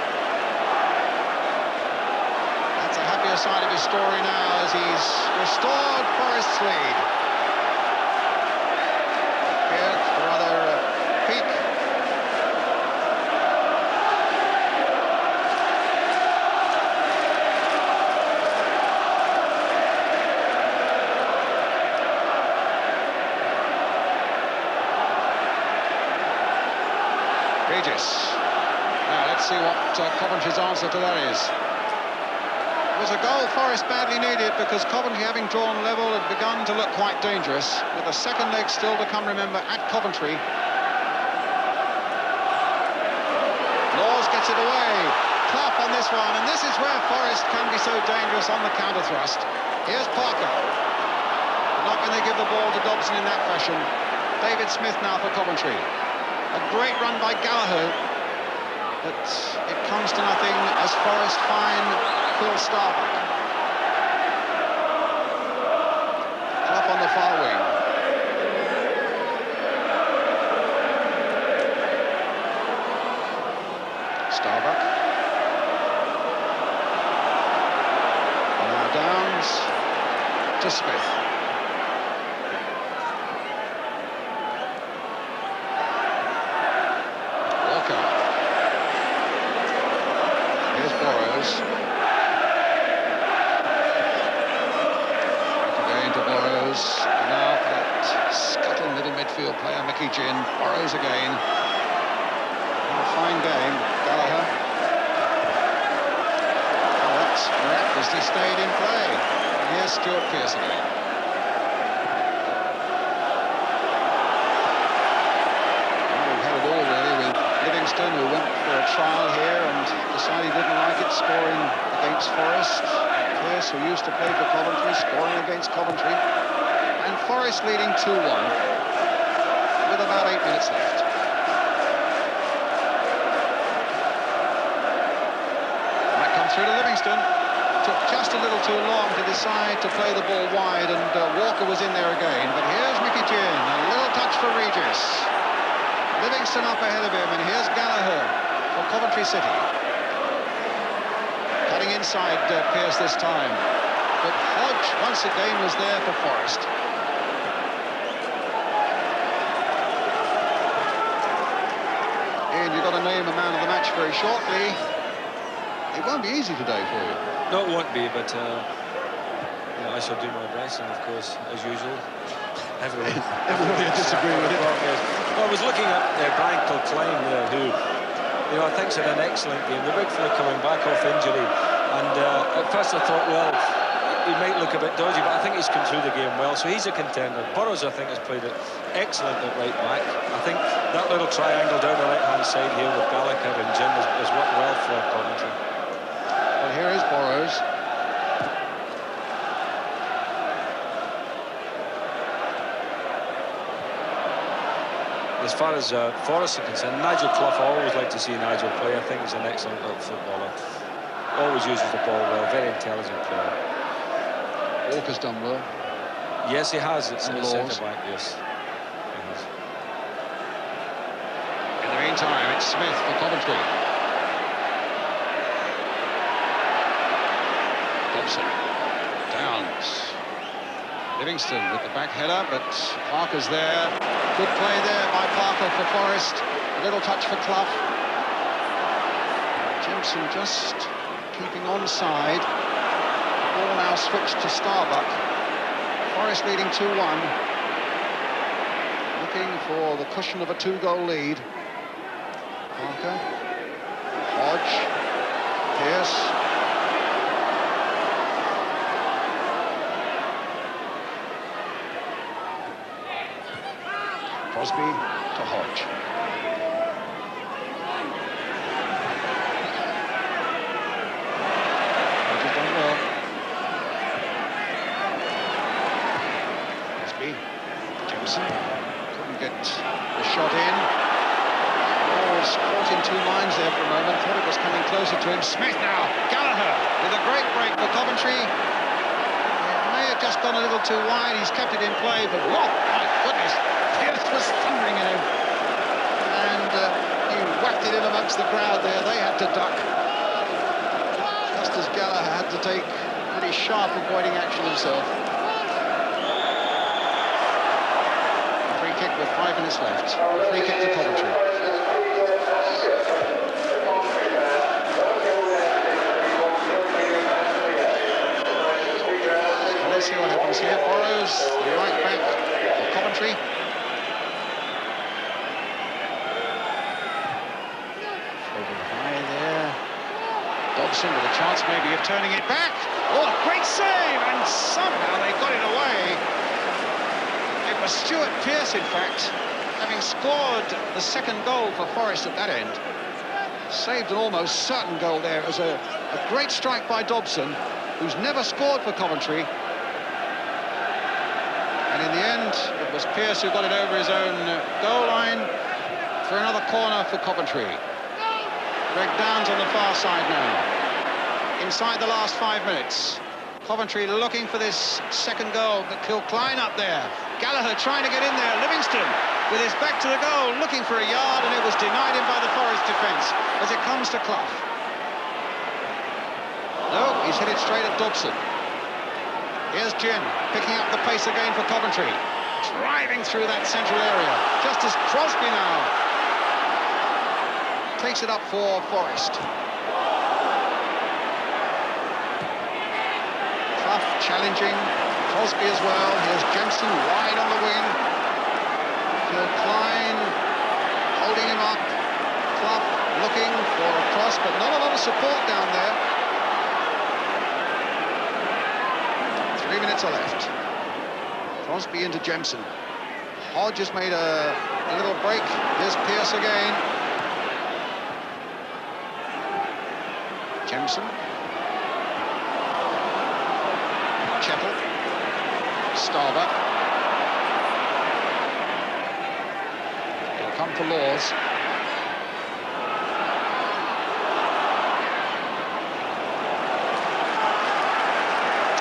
That's a happier side of his story now as he's restored Forest's lead. Pearce, rather peak. Now let's see what Coventry's answer to that is. It was a goal Forest badly needed because Coventry, having drawn level, had begun to look quite dangerous, with the second leg still to come, remember, at Coventry. Laws gets it away. Clough on this one, and this is where Forest can be so dangerous on the counter thrust. Here's Parker. Not going to give the ball to Dobson in that fashion. David Smith now for Coventry. A great run by Gallagher, but it comes to nothing as Forest find Phil Starbuck. Clough on the far wing. Starbuck. Now Downs to Smith. Now that scuttling little midfield player, Mickey Ginn, Burrows again. A fine game, Gallagher. Oh, that's miraculously stayed in play. And here's Stuart Pearce again. Well, we've had it all really with Livingston, who went for a trial here and decided he didn't like it, scoring against Forest. Pearce, who used to play for Coventry, scoring against Coventry. And Forest leading 2-1 with about 8 minutes left. Might come through to Livingston. Took just a little too long to decide to play the ball wide, and Walker was in there again. But here's Mickey Ginn, a little touch for Regis. Livingston up ahead of him, and here's Gallagher for Coventry City. Cutting inside Pearce this time. But Hodge, once again, was there for Forest. Ian, you've got to name a man of the match very shortly. It won't be easy today for you. No, it won't be, but I shall do my best, and of course, as usual, everybody disagree with it. Well, I was looking at Brian Kilcline there, who, I think's had an excellent game. The big fella coming back off injury, and at first I thought, well, he might look a bit dodgy, but I think he's come through the game well, so he's a contender. Burrows, I think, has played it excellent at right back. I think that little triangle down the right-hand side here with Gallagher and Jim has worked well for Coventry. Well, here is Burrows. As far as Forest are concerned, Nigel Clough, I always like to see Nigel play. I think he's an excellent little footballer. Always uses the ball well, very intelligent player. Walker's done well. Yes, he has. It's And a Laws. centre-back, yes. He has. In the meantime, it's Smith for Coventry. Dobson. Downs. Livingston with the back header, but Parker's there. Good play there by Parker for Forest. A little touch for Clough. Jimson just keeping onside. Ball now switched to Starbuck. Forest leading 2-1. Looking for the cushion of a 2-goal lead. Parker. Hodge. Pearce. Crosby to Hodge. Hodge has done well. Crosby. Jameson couldn't get the shot in. Oh, was caught in two minds there for a moment. Thought it was coming closer to him. Smith now. Gallagher with a great break for Coventry. It may have just gone a little too wide. He's kept it in play, but whoa, my goodness. Pierce was thundering at him, and he whacked it in amongst the crowd there. They had to duck, just as Gallagher had to take pretty sharp avoiding action himself. Free kick with 5 minutes left. Free kick to Coventry. Let's see what happens here. Burrows, the right back for Coventry. Dobson with a chance maybe of turning it back. Oh, a great save, and somehow they got it away. It was Stuart Pearce, in fact, having scored the second goal for Forest at that end. Saved an almost certain goal there. It was a great strike by Dobson, who's never scored for Coventry. And in the end, it was Pearce who got it over his own goal line for another corner for Coventry. Greg Downs on the far side now. Inside the last 5 minutes. Coventry looking for this second goal. Kilcline up there. Gallagher trying to get in there. Livingston with his back to the goal, looking for a yard, and it was denied him by the Forest defence as it comes to Clough. No, he's hit it straight at Dobson. Here's Gin picking up the pace again for Coventry. Driving through that central area. Just as Crosby now takes it up for Forest. Clough challenging, Crosby as well. Here's Jensen wide on the wing. Kilcline holding him up. Clough looking for a cross, but not a lot of support down there. 3 minutes are left. Crosby into Jensen. Hodge has made a little break. Here's Pearce again. Jensen. Chettle. Starbuck. It'll come for Laws.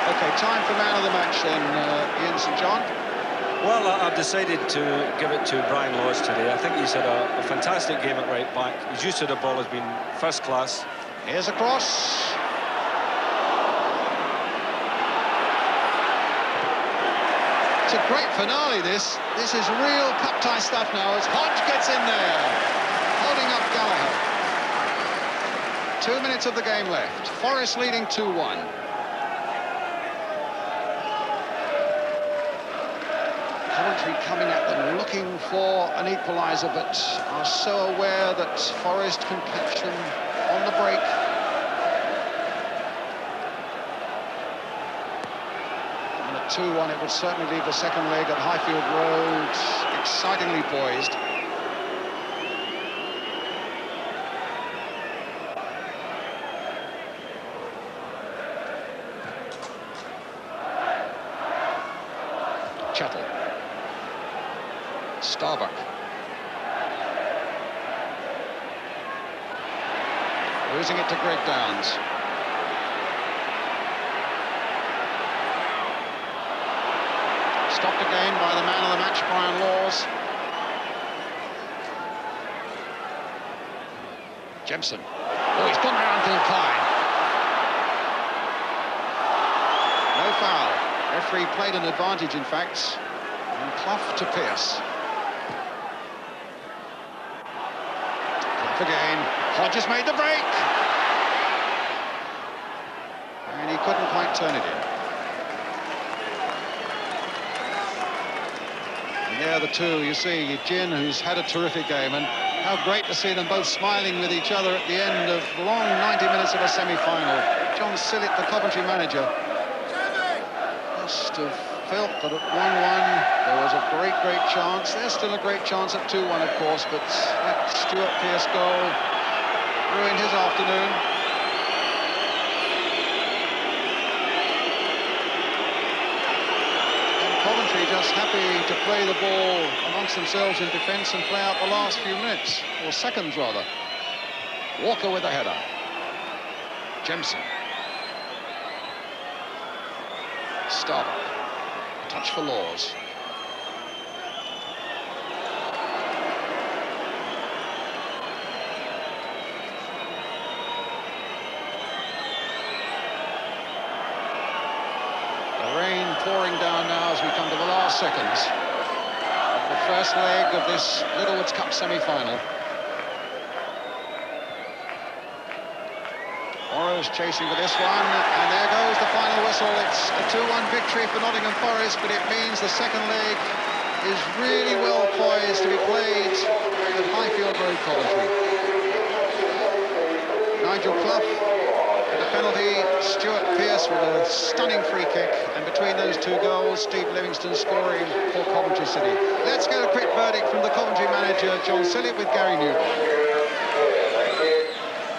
Okay, time for man of the match then, Ian St John. Well, I've decided to give it to Brian Laws today. I think he's had a fantastic game at right back. His use of the ball has been first class. Here's a cross. It's a great finale, this. This is real cup-tie stuff now as Hodge gets in there, holding up Gallagher. 2 minutes of the game left. Forest leading 2-1. Coventry coming at them, looking for an equaliser, but are so aware that Forest can catch them on the break. 2-1, it would certainly leave the second leg at Highfield Road excitingly poised. Chettle. Starbuck. Losing it to Greg Downs. Stopped again by the man of the match, Brian Laws. Jemson. Oh, he's gone round to Klein. No foul. Referee played an advantage, in fact. And Clough to Pearce. Clough again. Hodges made the break. And he couldn't quite turn it in. And there are the two, you see, Jin, who's had a terrific game, and how great to see them both smiling with each other at the end of long 90 minutes of a semi-final. John Sillett, the Coventry manager, must have felt that at 1-1 there was a great chance. There's still a great chance at 2-1, of course, but that Stuart Pearce goal ruined his afternoon. And Coventry just happy to play the ball amongst themselves in defence and play out the last few minutes, or seconds rather. Walker with a header. Jemson. Starbuck. A touch for Laws. The rain pouring down now as we come to the last seconds of the first leg of this Littlewoods Cup semi-final. Morrow's chasing for this one, and there goes the final whistle. It's a 2-1 victory for Nottingham Forest, but it means the second leg is really well poised to be played at Highfield Road, Coventry. Nigel Clough with a penalty, Stuart Pearce with a stunning free kick, and between those two goals, Steve Livingston scoring for Coventry City. Let's get a quick verdict from the Coventry manager, John Sillett, with Gary Newton.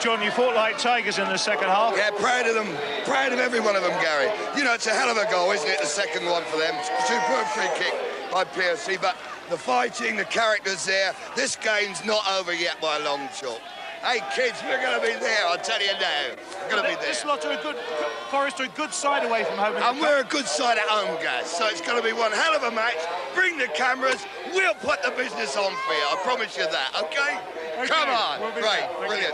John, you fought like tigers in the second half. Yeah, proud of them. Proud of every one of them, Gary. You know, it's a hell of a goal, isn't it? The second one for them. Superb free kick by Piercy, but the fighting, the characters there, this game's not over yet by a long shot. Hey, kids, we're going to be there, I'll tell you now. We're going to be there. This lot are a good... Forest are a good side away from home. And we're a good side at home, guys, so it's going to be one hell of a match. Bring the cameras, we'll put the business on for you, I promise you that, OK? Come on. We'll Great, brilliant.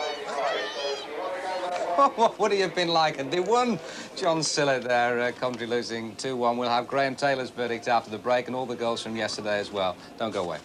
What would it have been like? And they won. John Sillett there, Coventry losing 2-1. We'll have Graham Taylor's verdict after the break and all the goals from yesterday as well. Don't go away.